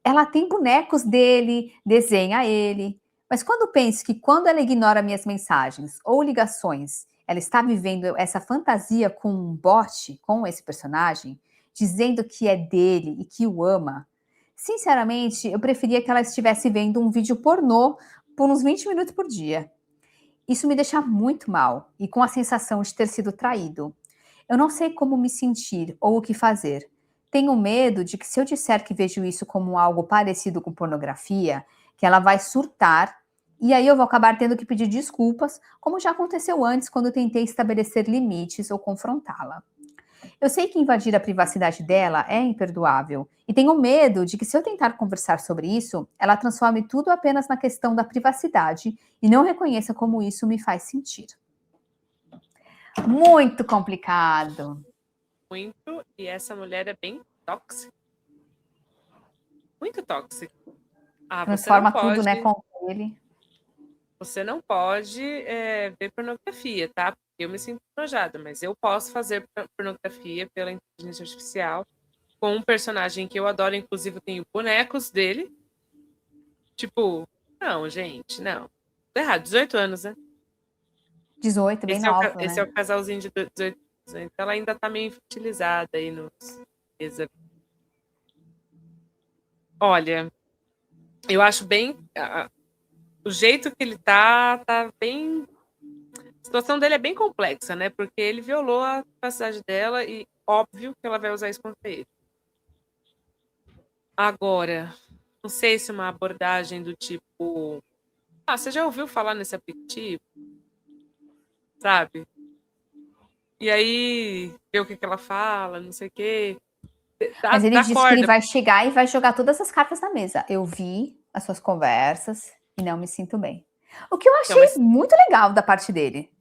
Ela tem bonecos dele, desenha ele. Mas quando penso que quando ela ignora minhas mensagens ou ligações, ela está vivendo essa fantasia com um bot, com esse personagem, dizendo que é dele e que o ama, sinceramente, eu preferia que ela estivesse vendo um vídeo pornô por uns 20 minutos por dia. Isso me deixa muito mal e com a sensação de ter sido traído. Eu não sei como me sentir ou o que fazer. Tenho medo de que se eu disser que vejo isso como algo parecido com pornografia, que ela vai surtar e aí eu vou acabar tendo que pedir desculpas, como já aconteceu antes quando tentei estabelecer limites ou confrontá-la. Eu sei que invadir a privacidade dela é imperdoável e tenho medo de que se eu tentar conversar sobre isso, ela transforme tudo apenas na questão da privacidade e não reconheça como isso me faz sentir. Muito complicado. Muito. E essa mulher é bem tóxica. Muito tóxica. Ah, você não Transforma tudo, né, pode. com ele. você não pode ver pornografia, tá? Eu me sinto enojada, mas eu posso fazer pornografia pela inteligência artificial com um personagem que eu adoro, inclusive eu tenho bonecos dele. Tipo, não, gente, não. Tá errado, 18 anos, né? 18, bem novo, Esse é né? o casalzinho de 18 anos, né? Então ela ainda tá meio infantilizada aí nos exames. Olha, eu acho bem. O jeito que ele tá bem. A situação dele é bem complexa, né? Porque ele violou a privacidade dela e óbvio que ela vai usar isso contra ele. Agora, não sei se uma abordagem do tipo. Ah, você já ouviu falar nesse aplicativo? Sabe? E aí, ver o que ela fala, não sei o quê. Mas ele Dá disse que ele corda. vai chegar e vai jogar todas as cartas na mesa. Eu vi as suas conversas e não me sinto bem. O que eu Então, achei muito legal da parte dele.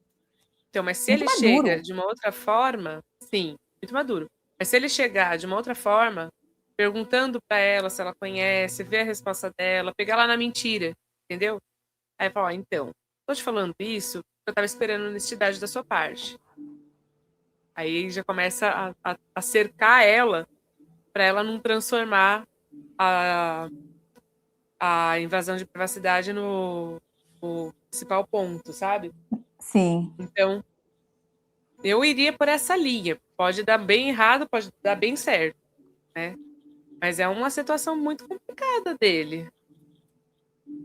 mas se Muito ele chega maduro. de uma outra forma, sim, muito maduro. Mas se ele chegar de uma outra forma, perguntando pra ela se ela conhece, ver a resposta dela, pegar ela na mentira, entendeu? Aí fala, ó, então, tô te falando isso, eu tava esperando honestidade da sua parte. Aí já começa a cercar ela pra ela não transformar a, a invasão de privacidade no principal ponto, sabe? Sim. Então, eu iria por essa linha. Pode dar bem errado, pode dar bem certo, né? Mas é uma situação muito complicada dele.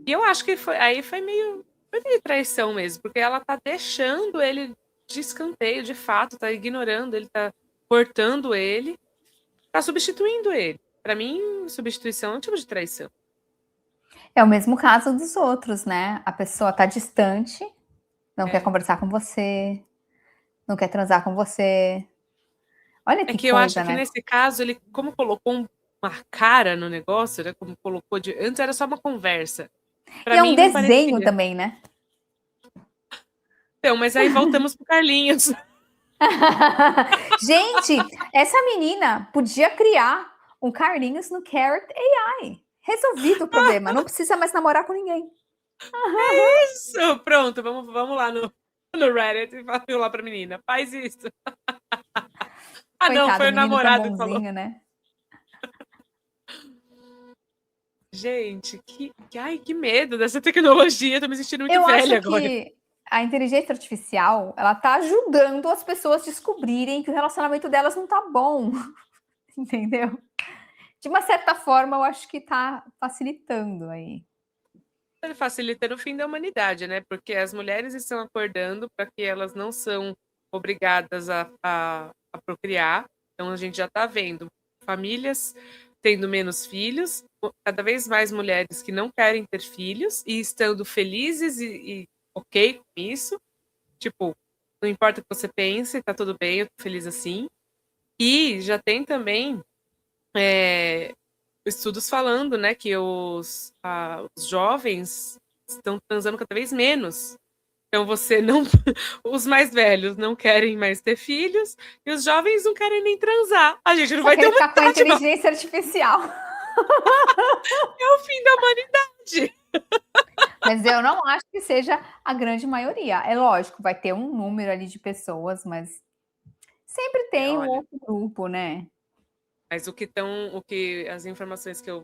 E eu acho que foi meio traição mesmo, porque ela tá deixando ele de escanteio, de fato, tá ignorando ele, tá cortando ele, tá substituindo ele. Pra mim, substituição é um tipo de traição. É o mesmo caso dos outros, né? A pessoa tá distante, não quer É. conversar com você, não quer transar com você. Olha É que que eu acho coisa, que né? nesse caso ele, como colocou uma cara no negócio, né? Como colocou antes era só uma conversa. E Pra é um mim não desenho parecia. também, né? Então, mas aí voltamos pro Carlinhos. Gente, essa menina podia criar um Carlinhos no Carrot AI. Resolvido o problema, não precisa mais namorar com ninguém. Isso, pronto, vamos lá no Reddit e falar lá pra menina. Faz isso. Ah, não, Coitado, foi o o menino tão namorado que falou. bonzinho, né? Gente, ai, que medo dessa tecnologia. Tô me sentindo muito Eu velha acho agora. que a inteligência artificial, ela tá ajudando as pessoas a descobrirem que o relacionamento delas não tá bom, entendeu? De uma certa forma, eu acho que tá facilitando aí. Ele facilita o fim da humanidade, né? Porque as mulheres estão acordando para que elas não são obrigadas a procriar. Então a gente já está vendo famílias tendo menos filhos, cada vez mais mulheres que não querem ter filhos e estando felizes e ok com isso. Tipo, não importa o que você pense, tá tudo bem, eu tô feliz assim. E já tem também estudos falando, né, que os jovens estão transando cada vez menos. Então você não. Os mais velhos não querem mais ter filhos e os jovens não querem nem transar. A gente não Só vai ter querer ficar com a humanidade, não. inteligência artificial. É o fim da humanidade. Mas eu não acho que seja a grande maioria. É lógico, vai ter um número ali de pessoas, mas sempre tem um Olha, outro grupo, né? mas as informações que eu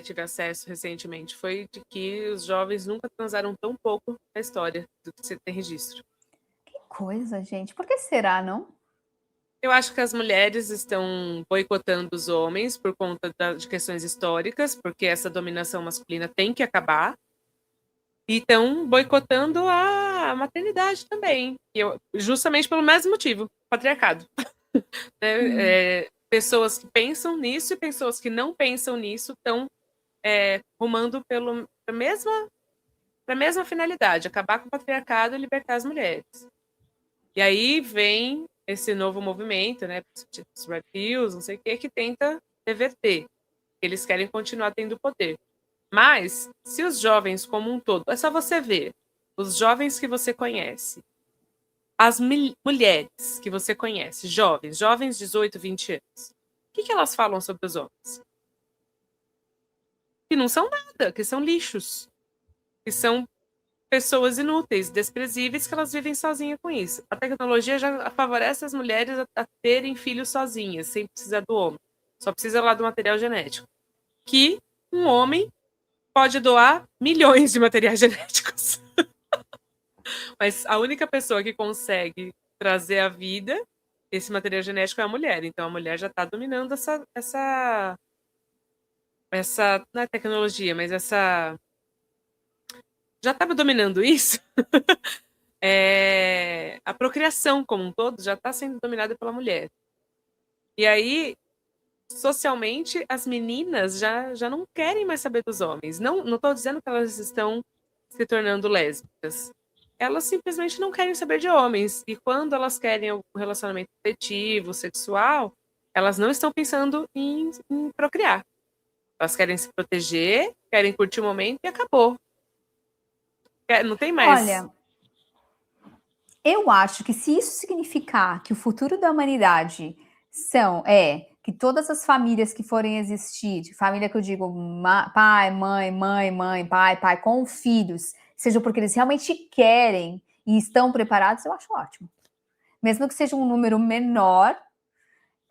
tive acesso recentemente foi de que os jovens nunca transaram tão pouco na história do que você tem registro. Que coisa, gente. Por que será, não? Eu acho que as mulheres estão boicotando os homens por conta de questões históricas, porque essa dominação masculina tem que acabar. E estão boicotando a maternidade também. Justamente pelo mesmo motivo, patriarcado. Né? Pessoas que pensam nisso e pessoas que não pensam nisso estão rumando para a mesma finalidade, acabar com o patriarcado e libertar as mulheres. E aí vem esse novo movimento, né, os Red Pills, não sei o que tenta reverter. Eles querem continuar tendo poder. Mas, se os jovens como um todo, é só você ver, os jovens que você conhece, as mulheres que você conhece, jovens 18, 20 anos, o que elas falam sobre os homens? Que não são nada, que são lixos, que são pessoas inúteis, desprezíveis, que elas vivem sozinhas com isso. A tecnologia já favorece as mulheres a terem filhos sozinhas, sem precisar do homem. Só precisa lá do material genético. Que um homem pode doar milhões de materiais genéticos. Mas a única pessoa que consegue trazer a vida, esse material genético, é a mulher. Então a mulher já está dominando essa não é tecnologia, mas essa já estava dominando isso. A procriação como um todo já está sendo dominada pela mulher. E aí, socialmente, as meninas já não querem mais saber dos homens. Não estou dizendo que elas estão se tornando lésbicas. Elas simplesmente não querem saber de homens. E quando elas querem um relacionamento afetivo, sexual, elas não estão pensando em procriar. Elas querem se proteger, querem curtir o momento e acabou. Não tem mais. Olha, eu acho que se isso significar que o futuro da humanidade que todas as famílias que forem existir, de família que eu digo pai, mãe, pai, com filhos, seja porque eles realmente querem e estão preparados, eu acho ótimo. Mesmo que seja um número menor,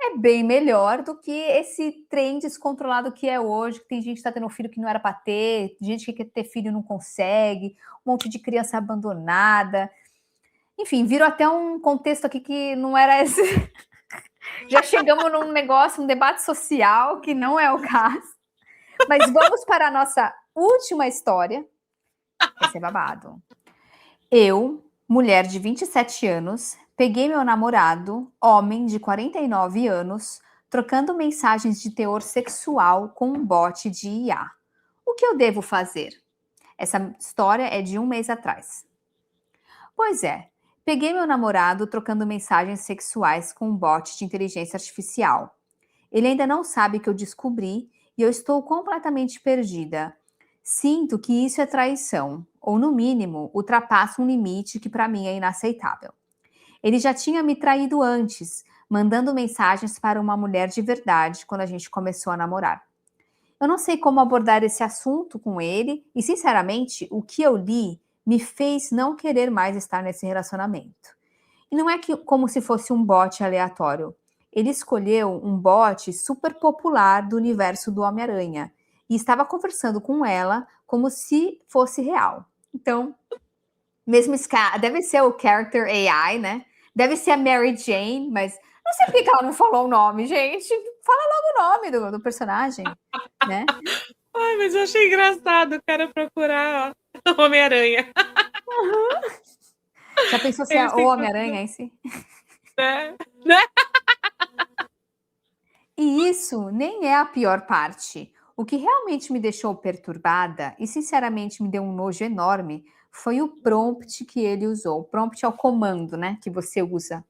é bem melhor do que esse trem descontrolado que é hoje, que tem gente que está tendo filho que não era para ter, gente que quer ter filho e não consegue, um monte de criança abandonada. Enfim, virou até um contexto aqui que não era esse. Já chegamos num negócio, um debate social, que não é o caso. Mas vamos para a nossa última história. Esse é babado. Eu, mulher de 27 anos, peguei meu namorado, homem de 49 anos, trocando mensagens de teor sexual com um bot de IA. O que eu devo fazer? Essa história é de um mês atrás. Pois é, peguei meu namorado trocando mensagens sexuais com um bot de inteligência artificial. Ele ainda não sabe que eu descobri e eu estou completamente perdida. Sinto que isso é traição, ou no mínimo, ultrapassa um limite que para mim é inaceitável. Ele já tinha me traído antes, mandando mensagens para uma mulher de verdade quando a gente começou a namorar. Eu não sei como abordar esse assunto com ele e, sinceramente, o que eu li me fez não querer mais estar nesse relacionamento. E não é como se fosse um bot aleatório. Ele escolheu um bot super popular do universo do Homem-Aranha e estava conversando com ela como se fosse real. Então, mesmo deve ser o Character AI, né? Deve ser a Mary Jane, mas não sei por que ela não falou o nome, gente. Fala logo o nome do personagem, né? Ai, mas eu achei engraçado o cara procurar o Homem-Aranha. Uhum. Já pensou se é o Homem-Aranha em si? Né? E isso nem é a pior parte. O que realmente me deixou perturbada e sinceramente me deu um nojo enorme foi o prompt que ele usou. O prompt é o comando, né, que você usa.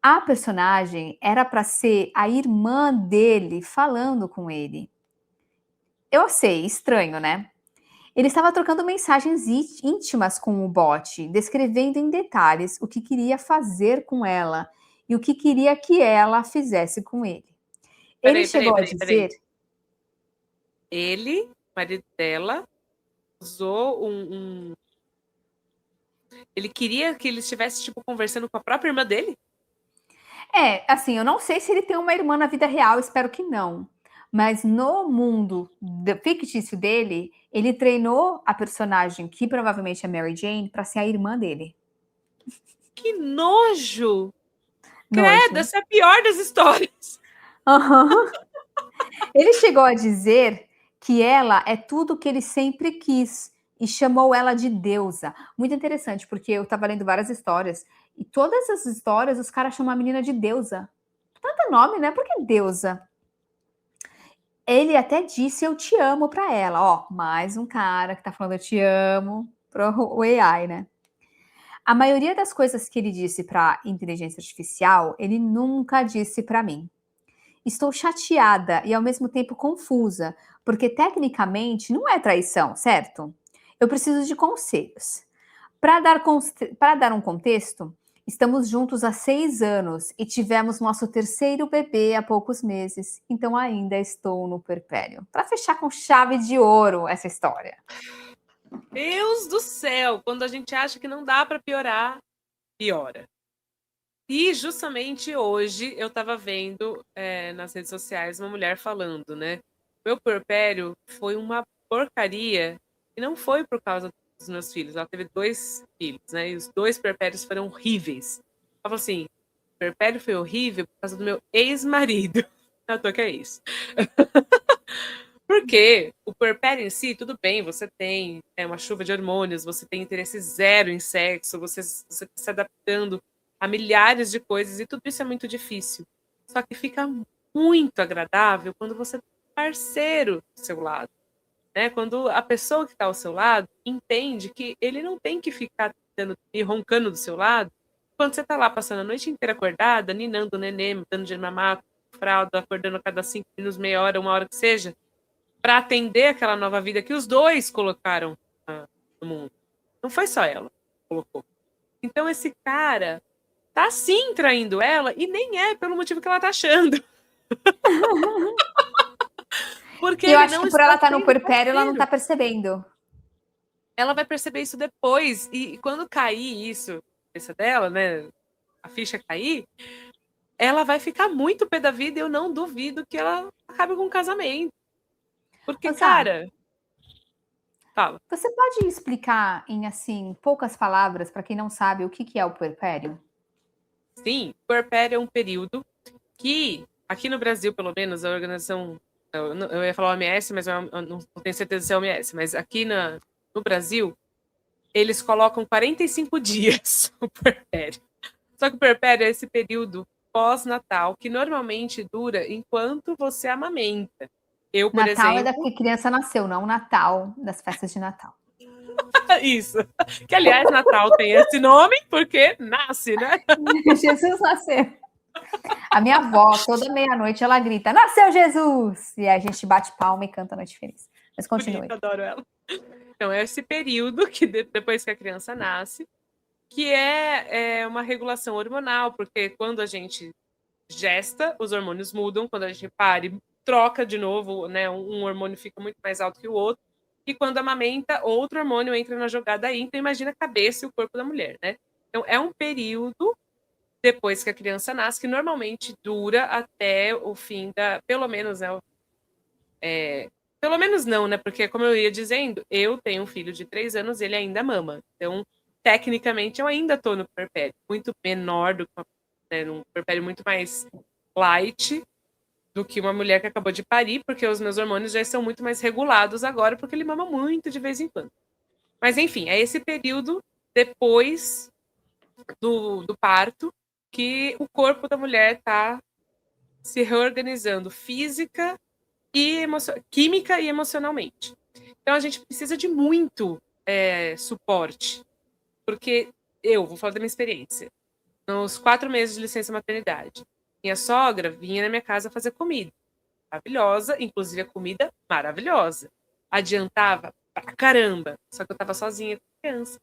A personagem era para ser a irmã dele falando com ele. Eu sei, estranho, né? Ele estava trocando mensagens íntimas com o bot, descrevendo em detalhes o que queria fazer com ela e o que queria que ela fizesse com ele. Ele chegou a dizer... Ele, marido dela, usou Ele queria que ele estivesse, tipo, conversando com a própria irmã dele? Assim, eu não sei se ele tem uma irmã na vida real, espero que não. Mas no mundo fictício dele, ele treinou a personagem, que provavelmente é Mary Jane, para ser a irmã dele. Que nojo! Credo, essa é a pior das histórias. Uhum. Ele chegou a dizer que ela é tudo que ele sempre quis e chamou ela de deusa. Muito interessante, porque eu estava lendo várias histórias e todas as histórias os caras chamam a menina de deusa. Tanto nome, né? Por que deusa? Ele até disse eu te amo para ela. Ó, mais um cara que tá falando eu te amo pro AI, né? A maioria das coisas que ele disse para inteligência artificial, ele nunca disse para mim. Estou chateada e ao mesmo tempo confusa, porque tecnicamente não é traição, certo? Eu preciso de conselhos. Para dar um contexto, estamos juntos há 6 anos e tivemos nosso terceiro bebê há poucos meses, então ainda estou no puerpério. Para fechar com chave de ouro essa história. Deus do céu, quando a gente acha que não dá para piorar, piora. E justamente hoje eu estava vendo nas redes sociais uma mulher falando, né? Meu puerpério foi uma porcaria e não foi por causa dos meus filhos. Ela teve 2 filhos, né? E os 2 puerpérios foram horríveis. Ela falou assim: o puerpério foi horrível por causa do meu ex-marido. Eu tô que é isso. Porque o puerpério em si, tudo bem, você tem uma chuva de hormônios, você tem interesse zero em sexo, você está se adaptando a milhares de coisas e tudo isso é muito difícil. Só que fica muito agradável quando você tem um parceiro do seu lado, né? Quando a pessoa que está ao seu lado entende que ele não tem que ficar e roncando do seu lado quando você está lá passando a noite inteira acordada, ninando o neném, dando de mamar, fralda, acordando a cada 5 minutos, meia hora, 1 hora que seja, para atender aquela nova vida que os dois colocaram no mundo. Não foi só ela que colocou. Então esse cara tá sim traindo ela e nem é pelo motivo que ela tá achando. Porque E eu ele acho não que por está ela estar no sendo puerpério, ela não parceiro. tá percebendo. Ela vai perceber isso depois. E quando cair isso na cabeça dela, né? A ficha cair, ela vai ficar muito pé da vida e eu não duvido que ela acabe com um casamento. Porque, Ô, Zá, cara, fala. você pode explicar em, assim, poucas palavras, para quem não sabe, o que que é o puerpério? Sim, puerpério é um período que, aqui no Brasil, pelo menos, a organização. Eu ia falar OMS, mas eu não tenho certeza se é OMS, mas aqui no Brasil, eles colocam 45 dias o puerpério. Só que o puerpério é esse período pós-natal, que normalmente dura enquanto você amamenta. Eu, por Natal é da exemplo, que a criança nasceu, não o Natal das festas de Natal. isso. Que, aliás, Natal tem esse nome porque nasce, né? Jesus nasceu. A minha avó, toda meia-noite, ela grita: Nasceu Jesus! E a gente bate palma e canta a noite feliz. Mas continue. Bonita, adoro ela. Então, é esse período que depois que a criança nasce, que é uma regulação hormonal, porque quando a gente gesta, os hormônios mudam, quando a gente pare, troca de novo, né? Um hormônio fica muito mais alto que o outro, e quando amamenta, outro hormônio entra na jogada aí, então imagina a cabeça e o corpo da mulher, né? Então é um período depois que a criança nasce, que normalmente dura até o fim pelo menos, né? Pelo menos não, né? Porque, como eu ia dizendo, eu tenho um filho de 3 anos, ele ainda mama. Então, tecnicamente, eu ainda estou no puerpério, muito menor do que num puerpério muito mais light do que uma mulher que acabou de parir, porque os meus hormônios já estão muito mais regulados agora, porque ele mama muito de vez em quando. Mas, enfim, é esse período depois do parto que o corpo da mulher está se reorganizando física e química e emocionalmente. Então a gente precisa de muito suporte, porque eu vou falar da minha experiência. Nos 4 meses de licença maternidade, minha sogra vinha na minha casa fazer comida maravilhosa, inclusive a comida maravilhosa. Adiantava pra caramba, só que eu tava sozinha com criança.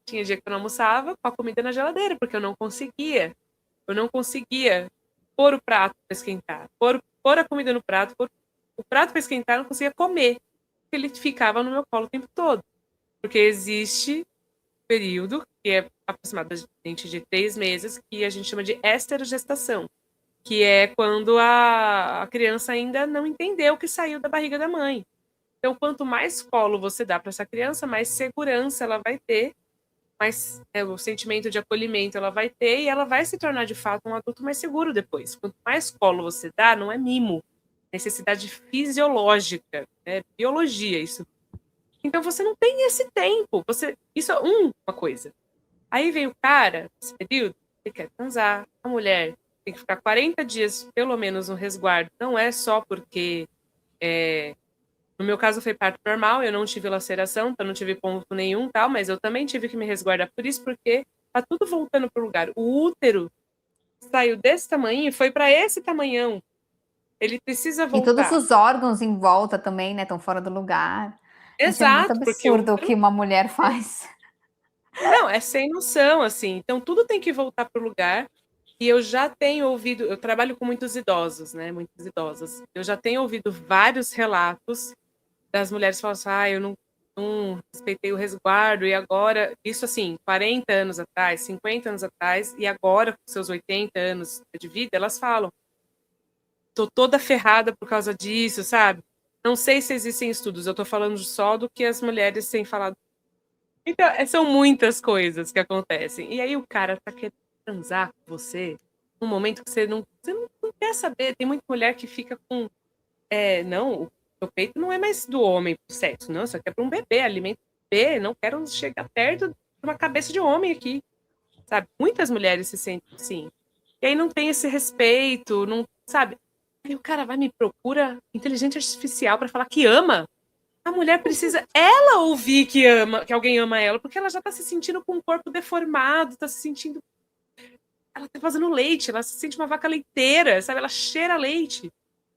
Tinha dia que eu não almoçava com a comida na geladeira, porque eu não conseguia pôr o prato para esquentar, pôr a comida no prato, pôr o prato para esquentar, eu não conseguia comer, porque ele ficava no meu colo o tempo todo. Porque existe um período, que é aproximadamente de 3 meses, que a gente chama de esterogestação, que é quando a criança ainda não entendeu que saiu da barriga da mãe. Então, quanto mais colo você dá para essa criança, mais segurança ela vai ter, mais o sentimento de acolhimento ela vai ter e ela vai se tornar de fato um adulto mais seguro depois. Quanto mais colo você dá, não é mimo, necessidade fisiológica, é biologia isso. Então você não tem esse tempo, isso é uma coisa. Aí vem o cara, nesse período, ele quer transar, a mulher tem que ficar 40 dias pelo menos no resguardo, não é só porque no meu caso foi parto normal, eu não tive laceração, então não tive ponto nenhum, tal, mas eu também tive que me resguardar por isso, porque tá tudo voltando pro lugar. O útero saiu desse tamanho e foi para esse tamanhão. Ele precisa E todos voltar. os órgãos em volta também, né, estão fora do lugar. Gente, é muito Exato, porque o absurdo o útero que uma mulher faz. não, é sem noção, assim. Então tudo tem que voltar pro lugar. E eu já tenho ouvido, eu trabalho com muitos idosos, né? Muitas idosas. Eu já tenho ouvido vários relatos das mulheres falando assim, eu não não respeitei o resguardo, e agora, isso assim, 40 anos atrás, 50 anos atrás, e agora, com seus 80 anos de vida, elas falam, tô toda ferrada por causa disso, sabe? Não sei se existem estudos, eu tô falando só do que as mulheres têm falado. Então, são muitas coisas que acontecem. E aí o cara tá querendo transar com você num momento que você não quer saber. Tem muita mulher que fica com. Não, o meu peito não é mais do homem pro sexo, não. Isso aqui é pra um bebê, alimento bebê. Não quero chegar perto de uma cabeça de homem aqui. Sabe? Muitas mulheres se sentem assim. E aí não tem esse respeito, não, sabe? Aí o cara vai me procura inteligência artificial pra falar que ama. A mulher precisa ela ouvir que ama, que alguém ama ela, porque ela já tá se sentindo com o corpo deformado, tá se sentindo. Ela tá fazendo leite, ela se sente uma vaca leiteira, sabe? Ela cheira leite.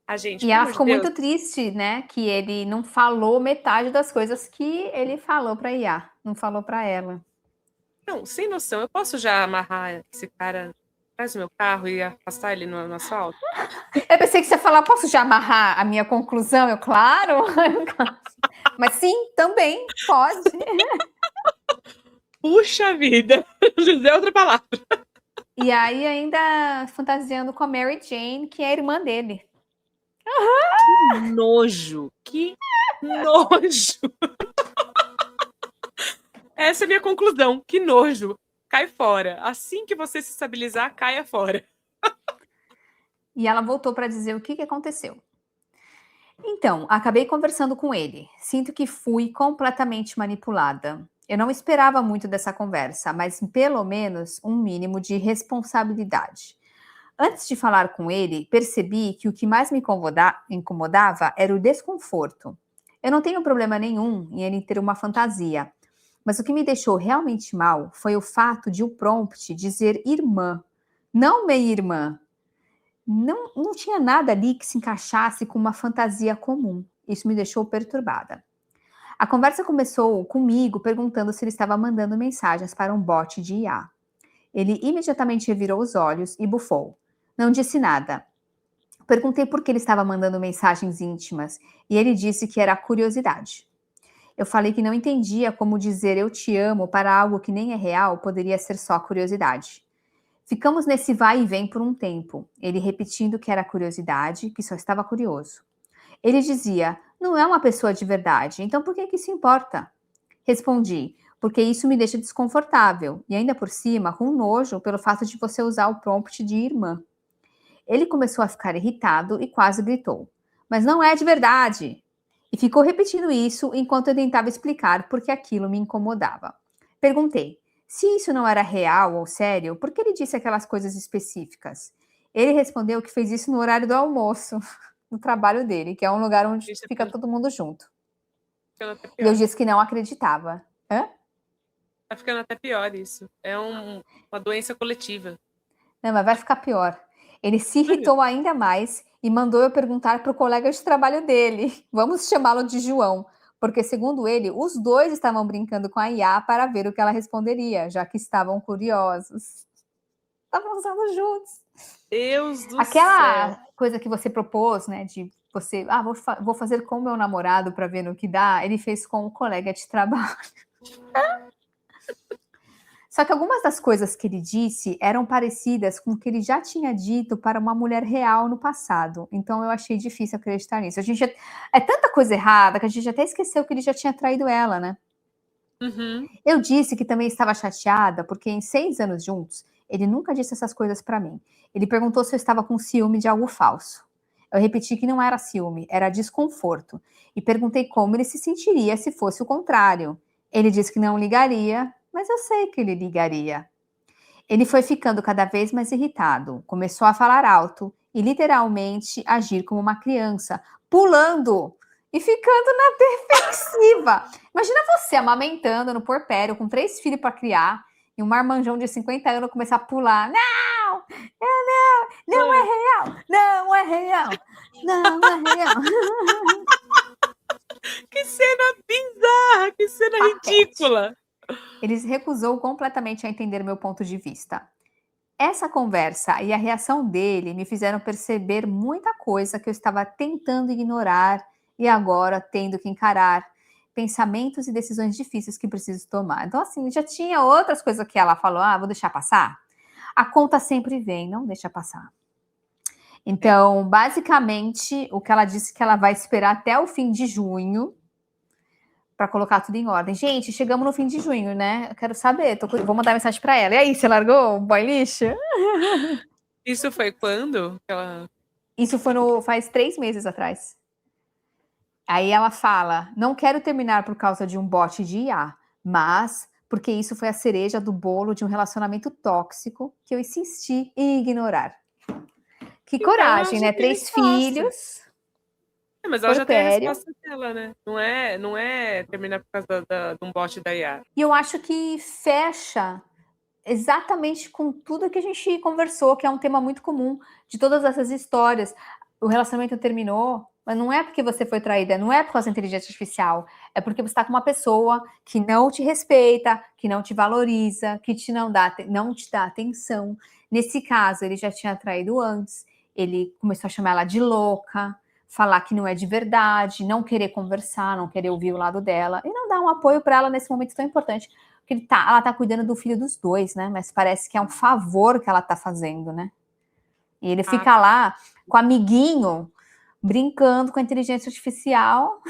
A gente, E pelo ela amor de ficou Deus. muito triste, né? Que ele não falou metade das coisas que ele falou para IA, não falou para ela. Não, sem noção. Eu posso já amarrar esse cara atrás do meu carro e afastar ele no asfalto? Eu pensei que você ia falar, posso já amarrar a minha conclusão? Eu, claro. Mas sim, também pode. Puxa vida! José é outra palavra. E aí ainda fantasiando com a Mary Jane, que é a irmã dele. Que nojo! Que nojo! Essa é a minha conclusão. Que nojo! Cai fora. Assim que você se estabilizar, caia fora. E ela voltou para dizer o que aconteceu. Então, acabei conversando com ele. Sinto que fui completamente manipulada. Eu não esperava muito dessa conversa, mas pelo menos um mínimo de responsabilidade. Antes de falar com ele, percebi que o que mais me incomodava era o desconforto. Eu não tenho problema nenhum em ele ter uma fantasia, mas o que me deixou realmente mal foi o fato de o prompt dizer irmã, não meia-irmã. Não tinha nada ali que se encaixasse com uma fantasia comum. Isso me deixou perturbada. A conversa começou comigo perguntando se ele estava mandando mensagens para um bot de IA. Ele imediatamente revirou os olhos e bufou. Não disse nada. Perguntei por que ele estava mandando mensagens íntimas e ele disse que era curiosidade. Eu falei que não entendia como dizer eu te amo para algo que nem é real poderia ser só curiosidade. Ficamos nesse vai e vem por um tempo, ele repetindo que era curiosidade, que só estava curioso. Ele dizia, não é uma pessoa de verdade, então por que se importa? Respondi, porque isso me deixa desconfortável, e ainda por cima, com nojo pelo fato de você usar o prompt de irmã. Ele começou a ficar irritado e quase gritou, mas não é de verdade! E ficou repetindo isso enquanto eu tentava explicar por que aquilo me incomodava. Perguntei, se isso não era real ou sério, por que ele disse aquelas coisas específicas? Ele respondeu que fez isso no horário do almoço, no trabalho dele, que é um lugar onde Gente, fica todo mundo junto. ficando até E eu pior. disse que não acreditava. Hã? Tá ficando até pior isso. É uma doença coletiva. Não, mas vai ficar pior. Ele se irritou ainda mais e mandou eu perguntar para o colega de trabalho dele. Vamos chamá-lo de João, porque, segundo ele, os dois estavam brincando com a IA para ver o que ela responderia, já que estavam curiosos. Estavam usando juntos. Deus do Aquela céu. coisa que você propôs, né, de você, vou fazer com o meu namorado para ver no que dá, ele fez com o colega de trabalho. Só que algumas das coisas que ele disse eram parecidas com o que ele já tinha dito para uma mulher real no passado. Então eu achei difícil acreditar nisso. É tanta coisa errada que a gente até esqueceu que ele já tinha traído ela, né? Uhum. Eu disse que também estava chateada porque em 6 anos juntos ele nunca disse essas coisas para mim. Ele perguntou se eu estava com ciúme de algo falso. Eu repeti que não era ciúme, era desconforto. E perguntei como ele se sentiria se fosse o contrário. Ele disse que não ligaria, mas eu sei que ele ligaria. Ele foi ficando cada vez mais irritado, começou a falar alto e literalmente agir como uma criança, pulando e ficando na defensiva. Imagina você amamentando no puerpério com 3 filhos para criar e um marmanjão de 50 anos começar a pular. Não, não é real, não é real, não é real. Que cena bizarra, que cena ridícula. Ele se recusou completamente a entender meu ponto de vista. Essa conversa e a reação dele me fizeram perceber muita coisa que eu estava tentando ignorar e agora tendo que encarar. pensamentos e decisões difíceis que preciso tomar. Então, assim, já tinha outras coisas que ela falou, vou deixar passar. A conta sempre vem, não deixa passar. Então, basicamente, o que ela disse que ela vai esperar até o fim de junho para colocar tudo em ordem. Gente, chegamos no fim de junho, né? Eu quero saber, vou mandar mensagem para ela. E aí, você largou o boy lixo? Isso foi quando? Isso foi faz 3 meses atrás. Aí ela fala, não quero terminar por causa de um bot de IA, mas porque isso foi a cereja do bolo de um relacionamento tóxico que eu insisti em ignorar. Que Então, coragem, né? 3 filhos. Mas ela já tem a resposta dela, né? Não é terminar por causa de um bot da IA. E eu acho que fecha exatamente com tudo que a gente conversou, que é um tema muito comum de todas essas histórias. O relacionamento terminou, mas não é porque você foi traída, não é por causa da inteligência artificial, é porque você está com uma pessoa que não te respeita, que não te valoriza, que não te dá atenção. Nesse caso, ele já tinha traído antes, ele começou a chamar ela de louca, falar que não é de verdade, não querer conversar, não querer ouvir o lado dela, e não dar um apoio para ela nesse momento tão importante. Porque ela tá cuidando do filho dos dois, né? Mas parece que é um favor que ela tá fazendo, né? E ele fica lá com o amiguinho, brincando com a inteligência artificial.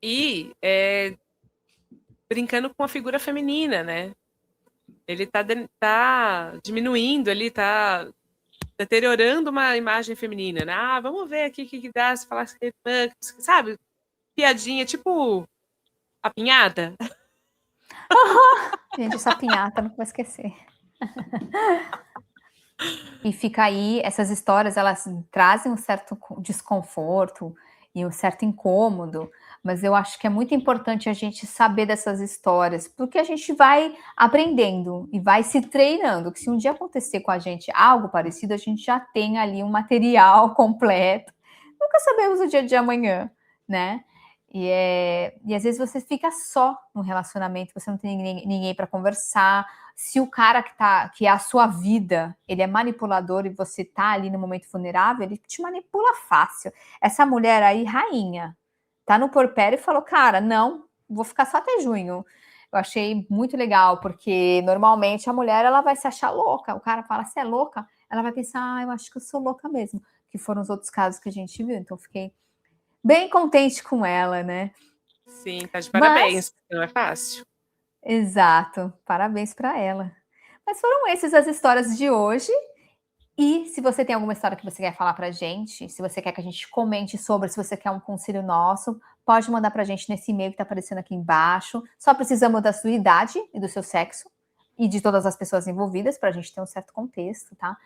E brincando com a figura feminina, né? Ele tá diminuindo, ele tá deteriorando uma imagem feminina, né? Vamos ver aqui o que dá se falar, sabe? Piadinha, tipo a pinhada. Gente, essa pinhata, não vou esquecer. E fica aí, essas histórias, elas trazem um certo desconforto e um certo incômodo, mas eu acho que é muito importante a gente saber dessas histórias, porque a gente vai aprendendo e vai se treinando, que se um dia acontecer com a gente algo parecido, a gente já tem ali um material completo. Nunca sabemos o dia de amanhã, né? E às vezes você fica só no relacionamento, você não tem ninguém para conversar. Se o cara que é a sua vida, ele é manipulador e você tá ali no momento vulnerável, ele te manipula fácil. Essa mulher aí, rainha, tá no porpério e falou, cara, não, vou ficar só até junho. Eu achei muito legal, porque normalmente a mulher, ela vai se achar louca. O cara fala, você é louca? Ela vai pensar, eu acho que eu sou louca mesmo. Que foram os outros casos que a gente viu. Então, fiquei bem contente com ela, né? Sim, tá de parabéns, não é fácil. Exato, parabéns para ela. Mas foram essas as histórias de hoje. E se você tem alguma história que você quer falar pra gente, se você quer que a gente comente sobre, se você quer um conselho nosso, pode mandar pra gente nesse e-mail que tá aparecendo aqui embaixo. Só precisamos da sua idade e do seu sexo e de todas as pessoas envolvidas pra gente ter um certo contexto, tá?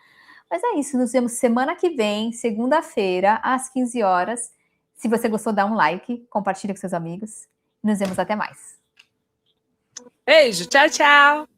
Mas é isso, nos vemos semana que vem, segunda-feira, às 15 horas. Se você gostou, dá um like, compartilha com seus amigos. Nos vemos até mais. Beijo, tchau, tchau!